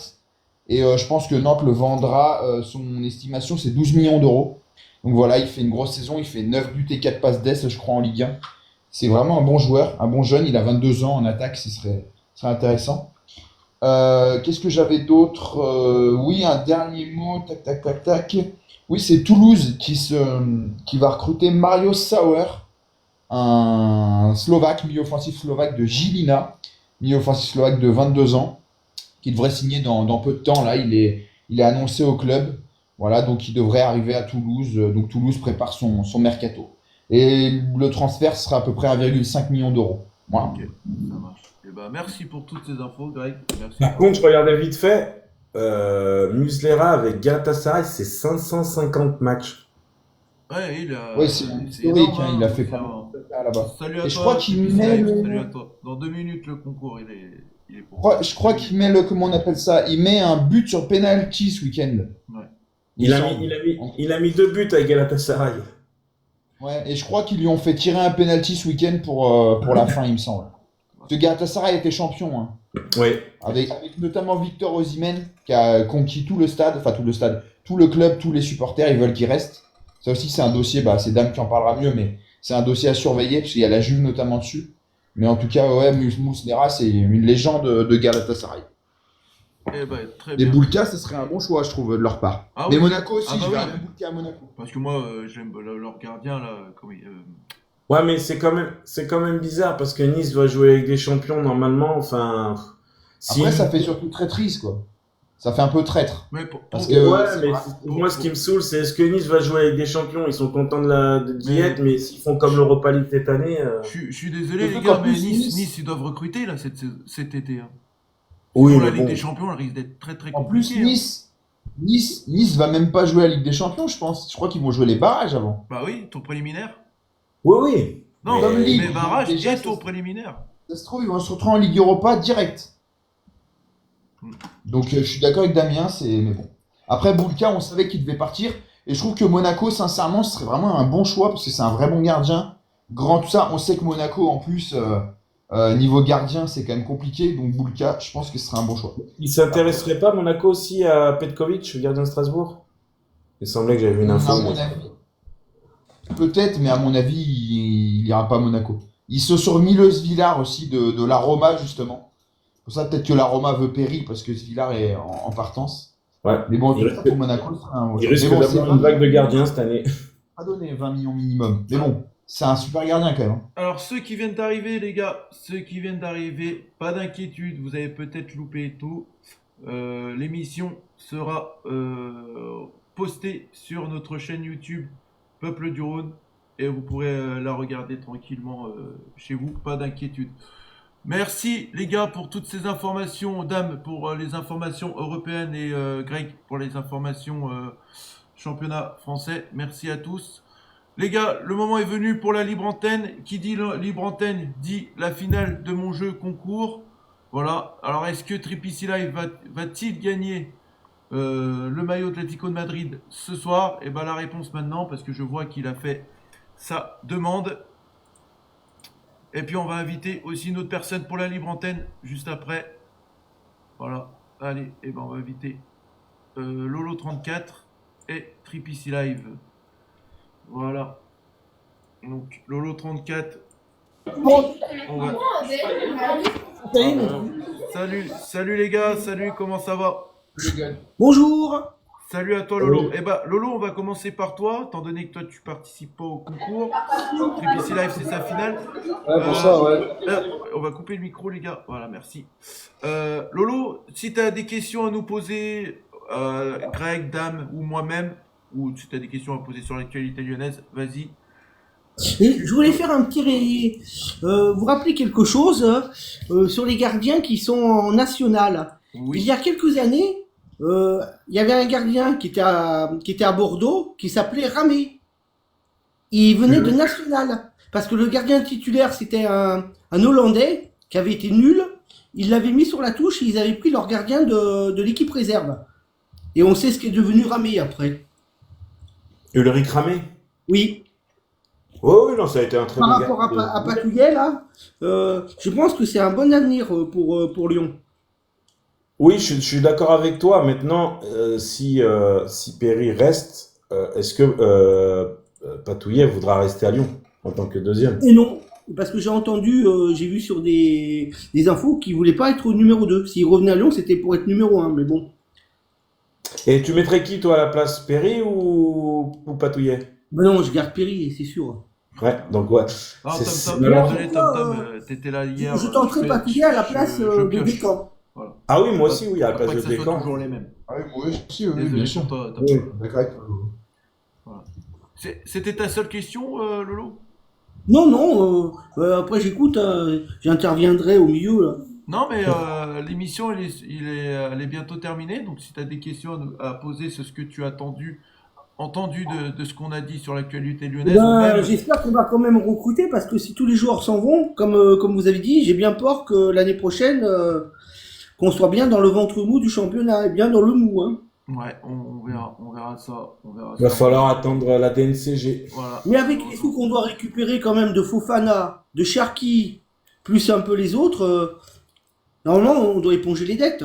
Et je pense que Nantes le vendra, son estimation c'est 12 millions d'euros. Donc voilà, il fait une grosse saison, il fait 9 buts et 4 passes d'ess, je crois, en Ligue 1. C'est vraiment un bon joueur, un bon jeune, il a 22 ans en attaque, ce serait intéressant. Qu'est-ce que j'avais d'autre? Oui, un dernier mot, tac. Oui, c'est Toulouse qui va recruter Mario Sauer, un Slovaque, milieu offensif slovaque de Žilina, milieu offensif slovaque de 22 ans. Qui devrait signer dans peu de temps. Là, il est annoncé au club. Voilà, donc il devrait arriver à Toulouse. Donc Toulouse prépare son mercato. Et le transfert sera à peu près 1,5 million d'euros. Voilà. Ok, ça marche. Et ben, merci pour toutes ces infos, Greg. Merci. Par contre, je regardais vite fait, Muslera avec Galatasaray, c'est 550 matchs. Ouais, il a. Oui, c'est historique. énorme, Il a hein, fait c'est pas un- mal là-bas. Salut à Et je toi. crois qu'il Stevie met Snipes, le- salut à toi. Dans 2 minutes, le concours, il est pour. Je crois qu'il met comment on appelle ça? Il met un but sur penalty ce week-end. Ouais. Il a mis 2 buts avec Galatasaray. Ouais, et je crois qu'ils lui ont fait tirer un penalty ce week-end pour la fin, il me semble. Parce que Galatasaray était champion, hein. Oui. Avec notamment Victor Osimhen qui a conquis tout le stade, tout le club, tous les supporters, ils veulent qu'il reste. Ça aussi, c'est un dossier, c'est Dame qui en parlera mieux, mais c'est un dossier à surveiller parce qu'il y a la Juve notamment dessus. Mais en tout cas, ouais, Muslera, c'est une légende de Galatasaray. Eh ben, très Et bien. Bulka, ce serait un bon choix, je trouve, de leur part. Ah Mais oui. Monaco aussi, Ah bah je vais oui. avec Bulka à Monaco. Parce que moi, j'aime leur gardien, là. Ouais, mais c'est quand même bizarre parce que Nice doit jouer avec des champions normalement. Enfin, si... Après, ça fait surtout très triste, quoi. Ça fait un peu traître. Mais Parce Ouais, que mais moi, ce qui me saoule, c'est est-ce que Nice va jouer avec des champions? Ils sont contents d'y être, mais s'ils font comme l'Europa League cette année. Je suis désolé, les Surtout gars, qu'en mais plus, Nice, ils doivent recruter, là, cet été. Hein. Oui, Sinon, mais la Ligue bon. des Champions, elle risque d'être très, très en plus, compliquée. Nice va même pas jouer à la Ligue des Champions, je pense. Je crois qu'ils vont jouer les barrages avant. Bah oui, tour préliminaire. Oui, oui. Non, Comme Ligue, mais barrage déjà, et ça- tour préliminaire. Ça se trouve, ils vont se retrouver en Ligue Europa direct. Donc je suis d'accord avec Damien, mais bon. Après Bulka, on savait qu'il devait partir. Et je trouve que Monaco, sincèrement, ce serait vraiment un bon choix parce que c'est un vrai bon gardien. Grand, tout ça. On sait que Monaco, en plus, niveau gardien, c'est quand même compliqué. Donc Bulka, je pense que ce serait un bon choix. Il s'intéresserait pas, Monaco, aussi à Petkovic, le gardien de Strasbourg? Il semblait que j'avais vu une info. À mon avis. Peut-être, mais à mon avis, il ira pas à Monaco. Ils se sont remis le Villar aussi de la Roma, justement. Pour ça, peut-être que la Roma veut Péry parce que Villar est en partance. Ouais. Mais bon, en Il tout cas, risque- pour Monaco, ce serait un bon Il choix. risque Mais bon, d'avoir c'est une vague de gardiens cette année. pas donné 20 millions minimum. Mais bon, c'est un super gardien quand même. Hein. Alors, ceux qui viennent d'arriver, les gars, pas d'inquiétude, vous avez peut-être loupé tout. L'émission sera postée sur notre chaîne YouTube Peuple du Rhône et vous pourrez la regarder tranquillement chez vous, pas d'inquiétude. Merci les gars pour toutes ces informations, Dame pour les informations européennes et Greg pour les informations championnat français. Merci à tous. Les gars, le moment est venu pour la libre antenne. Qui dit libre antenne dit la finale de mon jeu concours. Voilà. Alors est-ce que Triple Live va-t-il gagner le maillot de l'Atlético de Madrid ce soir? Et ben la réponse maintenant parce que je vois qu'il a fait sa demande. Et puis on va inviter aussi une autre personne pour la libre antenne juste après. Voilà. Allez, et ben on va inviter Lolo34 et Triple Live. Voilà. Donc Lolo34. On va... Salut les gars, salut, comment ça va? Bonjour. Salut à toi Lolo. Eh ben Lolo, on va commencer par toi, étant donné que toi tu participes pas au concours. Triple Live c'est sa finale. On va couper le micro les gars. Voilà, merci. Lolo, si tu as des questions à nous poser, Greg, Dame ou moi-même, ou si tu as des questions à poser sur l'actualité lyonnaise, vas-y. Et je voulais faire un petit vous rappeler quelque chose sur les gardiens qui sont en national. Oui. Il y a quelques années, il y avait un gardien qui était à Bordeaux qui s'appelait Ramé. Il venait de national parce que le gardien titulaire c'était un Hollandais qui avait été nul. Ils l'avaient mis sur la touche et ils avaient pris leur gardien de l'équipe réserve. Et on sait ce qui est devenu Ramé après. Ulrich Ramé? Oui. Oh oui, non, ça a été un très bon Par rapport gardien. à Patouillet, là, je pense que c'est un bon avenir pour Lyon. Oui, je suis d'accord avec toi. Maintenant, si Perry reste, est-ce que Patouillet voudra rester à Lyon en tant que deuxième? Et non, parce que j'ai entendu, j'ai vu sur des infos qu'il voulait pas être au numéro 2. S'il revenait à Lyon, c'était pour être numéro 1, mais bon. Et tu mettrais qui, toi, à la place, Perry ou Patouillet? Ben non, je garde Perry, c'est sûr. Ouais, donc ouais. Ah, C'est- Tom, Mais désolé, là, Tom, t'étais là hier. je tenterai Patouillet à la place de pioche. Descamps. Voilà. Ah oui, moi aussi, oui, à la Après place que de ça soit Descamps. toujours les mêmes. Ah oui, moi aussi, oui, Désolé bien sûr. pour toi, Tom. Oui, d'accord avec toi. C'était ta seule question, Lolo? Non, après j'écoute, j'interviendrai au milieu, là. Non, mais l'émission, elle est bientôt terminée. Donc, si tu as des questions à poser sur ce que tu as entendu de ce qu'on a dit sur l'actualité lyonnaise, ou Ben, même... j'espère qu'on va quand même recruter parce que si tous les joueurs s'en vont, comme vous avez dit, j'ai bien peur que l'année prochaine, qu'on soit bien dans le ventre mou du championnat et bien dans le mou, hein. Ouais, on verra ça. Il va falloir attendre la DNCG. Voilà. Mais avec les sous qu'on doit récupérer quand même de Fofana, de Cherki, plus un peu les autres, normalement on doit éponger les dettes.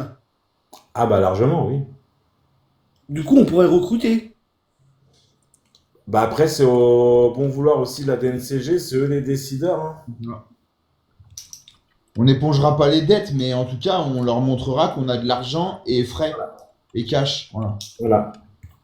Ah bah largement, oui. Du coup on pourrait recruter. Bah après, c'est au bon vouloir aussi de la DNCG, c'est eux les décideurs. Hein. On n'épongera pas les dettes, mais en tout cas, on leur montrera qu'on a de l'argent et frais et cash. Voilà. Voilà.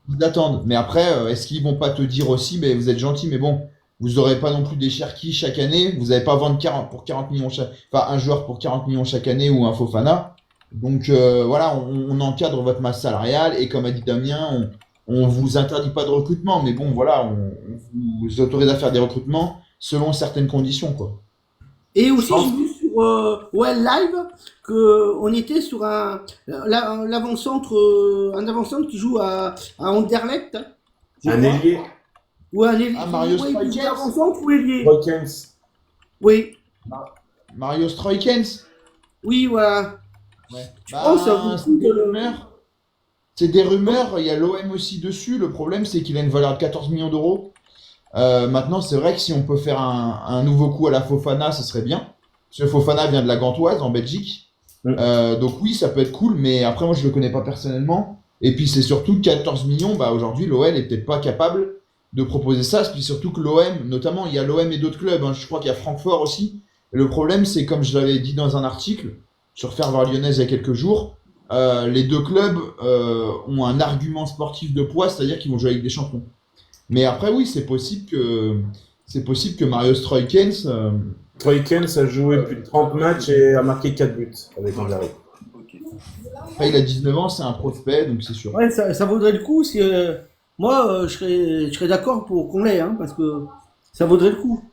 Ils attendent. Mais après, est-ce qu'ils vont pas te dire aussi, mais vous êtes gentil, mais bon, vous n'aurez pas non plus des Cherki chaque année. Vous n'allez pas vendre 40 millions enfin, un joueur pour 40 millions chaque année ou un Fofana. Donc voilà, on encadre votre masse salariale et comme a dit Damien, on vous interdit pas de recrutement, mais bon, voilà, on vous autorise à faire des recrutements selon certaines conditions, quoi. Et aussi j'ai vu sur OL Live qu'on était sur un avant-centre qui joue à Anderlecht. je Un crois. ailier, Ou un ailier. Ah, Mario Oui, Stroikens. il joue avant-centre ou ailier. Roykens. Oui, Mario Stroikens. oui, voilà. Ouais. Tu penses que ça vaut le c'est coup des de le- rumeurs. C'est des rumeurs, il y a l'OM aussi dessus. Le problème, c'est qu'il a une valeur de 14 millions d'euros. Maintenant, c'est vrai que si on peut faire un nouveau coup à la Fofana, ce serait bien. Parce que Fofana vient de la Gantoise, en Belgique. Donc oui, ça peut être cool, mais après, moi, je le connais pas personnellement. Et puis, c'est surtout 14 millions. Bah, aujourd'hui, l'OL est peut-être pas capable de proposer ça. Puis surtout que l'OM, notamment, il y a l'OM et d'autres clubs. Hein. Je crois qu'il y a Francfort aussi. Et le problème, c'est comme je l'avais dit dans un article sur Ferveur Lyonnaise il y a quelques jours, les deux clubs ont un argument sportif de poids, c'est-à-dire qu'ils vont jouer avec des champions. Mais après, oui, c'est possible que Mario Stroikens. Roykens a joué plus de 30 matchs et a marqué 4 buts avec Anderlecht. Ok. Après, il a 19 ans, c'est un prospect, donc c'est sûr. Ouais, ça vaudrait le coup si moi je serais d'accord pour qu'on l'ait, hein, parce que ça vaudrait le coup.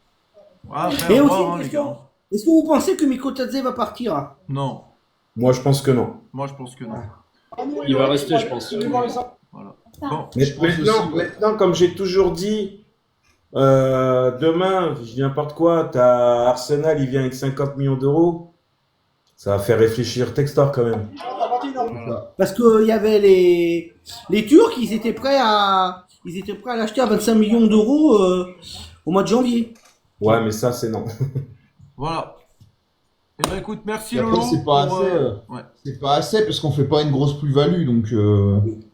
Ah, après, Et au aussi revoir, une hein, les question. gars. Est-ce que vous pensez que Mikotadze va partir? Non, Moi, je pense que non. moi je pense que non. Il va rester, je pense. Voilà. Bon, Mais Je pense aussi, ouais. maintenant, comme j'ai toujours dit, demain, je dis n'importe quoi, t'as Arsenal, il vient avec 50 millions d'euros. Ça va faire réfléchir Textor quand même. Parce qu'il y avait les Turcs, ils étaient prêts à l'acheter à 25 millions d'euros au mois de janvier. Ouais, mais ça, c'est non. voilà. Eh ben écoute, merci Et après, Lolo. c'est pas pour, assez. ouais. C'est pas assez parce qu'on fait pas une grosse plus-value, donc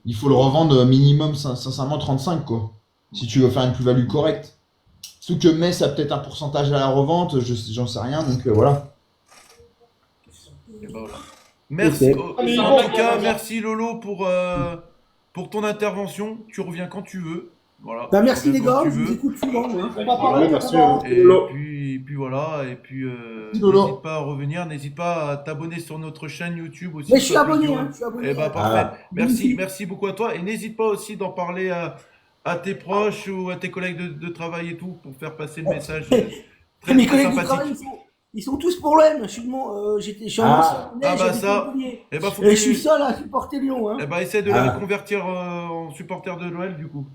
il faut le revendre minimum sincèrement 35 quoi. Si tu veux faire une plus-value correcte. Surtout que Metz a peut-être un pourcentage à la revente, j'en sais rien, donc voilà. Eh ben voilà. Merci. Ok. En tout cas, merci Lolo pour ton intervention. Tu reviens quand tu veux. Voilà. Bah, Tu merci les reviens quand gars, tu je vous veux. écoute souvent. Hein. Ouais, merci. Et Lolo. puis voilà, et puis Lolo. n'hésite pas à revenir, n'hésite pas à t'abonner sur notre chaîne YouTube aussi. Mais je suis Peuple abonné, du hein, Rhône. je suis abonné. Eh ben Ah. parfait. Merci beaucoup à toi. Et n'hésite pas aussi d'en parler à tes proches ou à tes collègues de travail et tout pour faire passer le message très, Mes très collègues de sympathique. travail, ils sont tous pour l'OM. Je suis un ancien Lyonnais, Ah bah j'habite ça. Montpellier. Eh ben faut Et que je suis tu seul à supporter Lyon. Hein. eh ben, essaie de Ah. la convertir en supporter de l'OL du coup.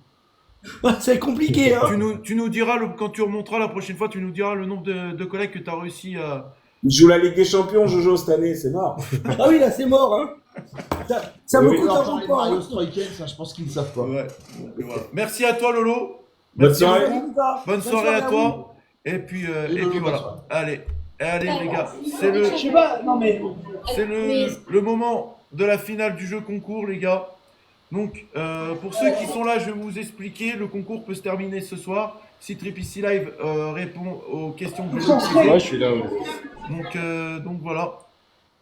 C'est compliqué. Hein. Tu nous diras, quand tu remonteras la prochaine fois, tu nous diras le nombre de collègues que tu as réussi à. Il joue la Ligue des Champions, Jojo, cette année, c'est mort. Ah oui, là, c'est mort. Hein. Ça me Oui, coûte un Alors, parler de repas. Mario Hein. Struycken, ça je pense qu'ils ne savent pas. Ouais. Et voilà. Merci à toi Lolo. Bonne Merci soirée. beaucoup. Bonne soirée à toi. Et puis, Et Lolo, bonne voilà. soirée. Allez les gars, Je sais pas, non mais. c'est le moment de la finale du jeu concours les gars. Donc pour ceux qui sont là, je vais vous expliquer. Le concours peut se terminer ce soir si Tripici Live répond aux questions que je vais vous poser. Ouais, je suis là. Ouais. Donc voilà.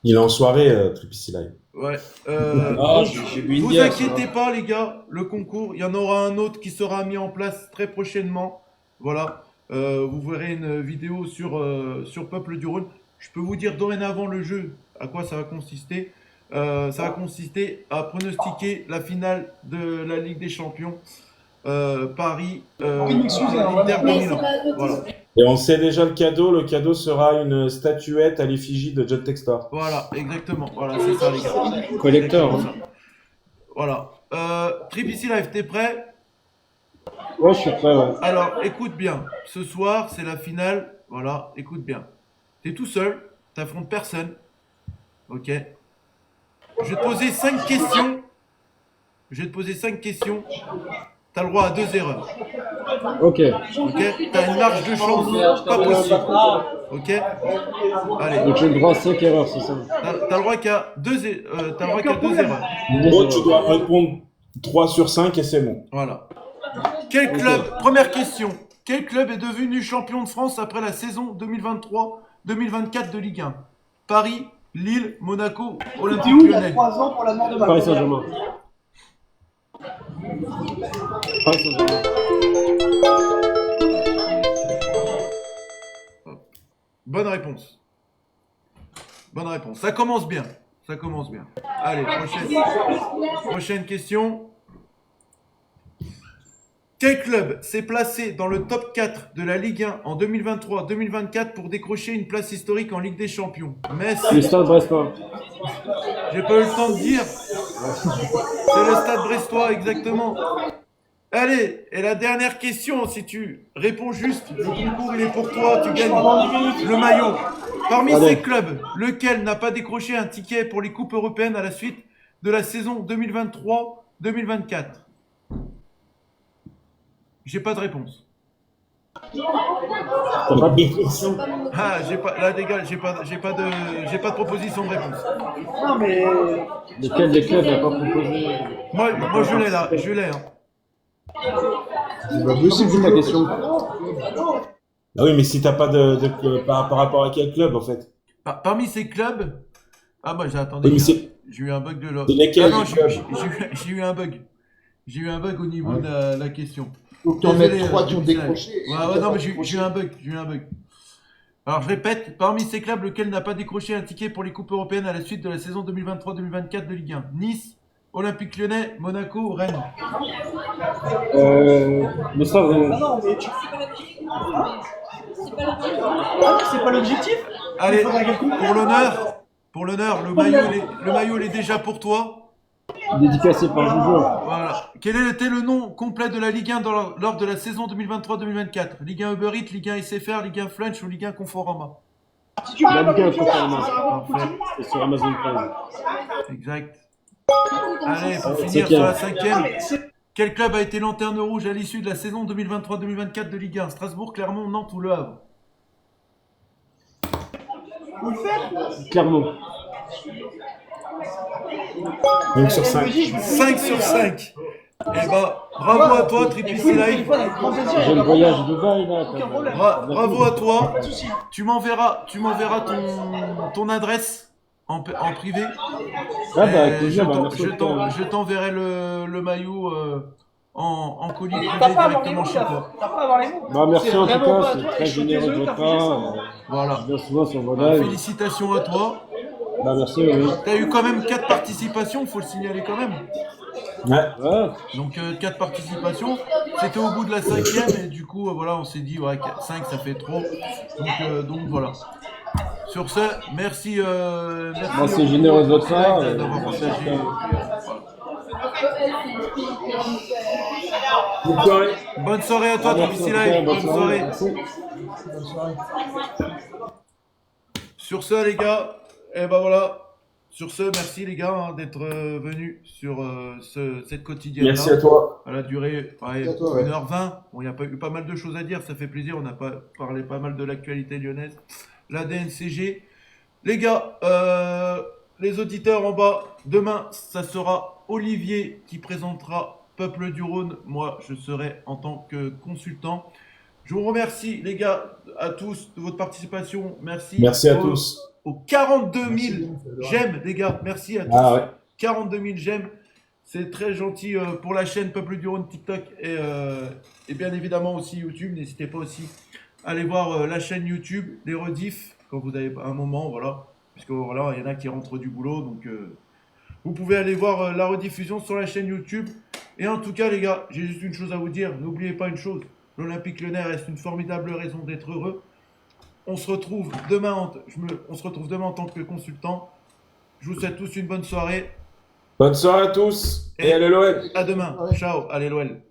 Il est en soirée, Tripici Live. Ouais. Ah, j'ai bu une Vous bière. inquiétez pas les gars, le concours, il y en aura un autre qui sera mis en place très prochainement. Voilà. Vous verrez une vidéo sur Peuple du Rhône. Je peux vous dire dorénavant le jeu, à quoi ça va consister. Ça va consister à pronostiquer la finale de la Ligue des Champions. Paris, Inter de Milan. Voilà. Et on sait déjà le cadeau. Le cadeau sera une statuette à l'effigie de John Textor. Voilà, exactement. Voilà, c'est ça les gars. Collector. Exactement ça. Voilà. Tripici Live, t'es prêt? Ouais, je suis prêt. Ouais. Alors, écoute bien. Ce soir, c'est la finale. Voilà, écoute bien. T'es tout seul, t'affrontes personne. Ok. Je vais te poser 5 questions. Je vais te poser 5 questions. T'as le droit à 2 erreurs. Ok. Ok. T'as une marge de chance. Pas possible. Ok. Allez. Donc j'ai le droit à 5 erreurs, c'est ça. T'as le droit qu'à 2 erreurs. Bon, tu dois répondre 3 sur 5 et c'est bon. Voilà. Quel club, première question, quel club est devenu champion de France après la saison 2023-2024 de Ligue 1? Paris, Lille, Monaco, Olympique Lyonnais. Paris Saint-Germain. Paris Saint-Germain. Bonne réponse. Bonne réponse. Ça commence bien. Ça commence bien. Allez, prochaine question. Quel club s'est placé dans le top 4 de la Ligue 1 en 2023-2024 pour décrocher une place historique en Ligue des Champions? Metz, Le Stade Brestois. j'ai pas eu le temps de dire. C'est le Stade Brestois, exactement. Allez, et la dernière question, si tu réponds juste, le concours il est pour toi, tu gagnes le maillot. Parmi Allez. ces clubs, lequel n'a pas décroché un ticket pour les coupes européennes à la suite de la saison 2023-2024? J'ai pas de réponse. T'as pas de question. Ah, j'ai pas, là, les gars, j'ai pas de proposition de réponse. Non mais. Lequel des clubs n'a pas proposé? Moi je l'ai là, je l'ai. Hein. C'est pas possible, C'est ta question. Ah oui, mais si t'as pas par rapport à quel club en fait? Parmi ces clubs, ah bah attendez, Oui, mais c'est j'ai eu un bug de là. c'est lesquels, Ah non, les clubs j'ai eu un bug. J'ai eu un bug au niveau de la question. Faut que t'en Désolé, mettes 3 qui ont Tripici décroché. Live. Ouais, non, mais j'ai eu un bug. J'ai eu un bug. Alors, je répète, parmi ces clubs, lequel n'a pas décroché un ticket pour les coupes européennes à la suite de la saison 2023-2024 de Ligue 1? Nice, Olympique Lyonnais, Monaco, Rennes. Le Stade Rennais. Non mais tu. C'est pas l'objectif. Allez, pour l'honneur, le maillot, il est déjà pour toi. Dédicacé par Jojo. Voilà. Quel était le nom complet de la Ligue 1 lors de la saison 2023-2024? Ligue 1 Uber Eats, Ligue 1 SFR, Ligue 1 Flunch ou Ligue 1 Conforama? La Ligue 1 Conforama. C'est sur Amazon Prime. Exact. Allez, pour finir Cinquième. sur la cinquième. Quel club a été lanterne rouge à l'issue de la saison 2023-2024 de Ligue 1? Strasbourg, Clermont, Nantes ou Le Havre? Clermont. 5 sur 5. 5 sur 5. Eh ben, bravo à toi, Triple C Live. J'ai le voyage à Dubaï là. Bravo à toi. Tu m'enverras ton adresse en privé. Ah bah, avec Et plaisir, bah, merci je t'enverrai le maillot en colis privé directement chez toi. Bah, merci en tout cas, c'est très généreux de votre part. Voilà. Je viens souvent sur vos lives. Félicitations à toi. Bah, merci, oui. T'as eu quand même 4 participations, faut le signaler quand même. Ouais. Donc 4 participations, c'était au bout de la 5e et du coup voilà, on s'est dit ouais, 5 ça fait trop. Donc voilà. Sur ce, merci. Bah, c'est généreux de votre part. D'avoir Merci partagé. à toi. Bonne soirée. Bonne soirée à toi, Merci, Triple C en tout cas, Live. Bonne soirée. Merci. Sur ce, les gars, et ben voilà. Sur ce, merci les gars d'être venus sur cette quotidienne. Merci à toi. Elle a duré Merci à toi, ouais. 1h20. Bon, il y a eu pas mal de choses à dire, ça fait plaisir. On a parlé pas mal de l'actualité lyonnaise. La DNCG. Les gars, les auditeurs en bas, demain, ça sera Olivier qui présentera Peuple du Rhône. Moi, je serai en tant que consultant. Je vous remercie, les gars, à tous de votre participation. Merci à tous. Aux 42 000 Merci. j'aime, les gars. Merci à tous. Ah ouais. 42 000 j'aime. C'est très gentil pour la chaîne Peuple du Rhône TikTok et bien évidemment aussi YouTube. N'hésitez pas aussi à aller voir la chaîne YouTube, les rediffs, quand vous avez un moment, voilà. Puisque voilà, il y en a qui rentrent du boulot, donc vous pouvez aller voir la rediffusion sur la chaîne YouTube. Et en tout cas, les gars, j'ai juste une chose à vous dire. N'oubliez pas une chose. L'Olympique Lyonnais reste une formidable raison d'être heureux. On se retrouve demain en tant que consultant. Je vous souhaite tous une bonne soirée. Bonne soirée à tous. Et allez l'OL. À demain. Ciao. Allez l'OL.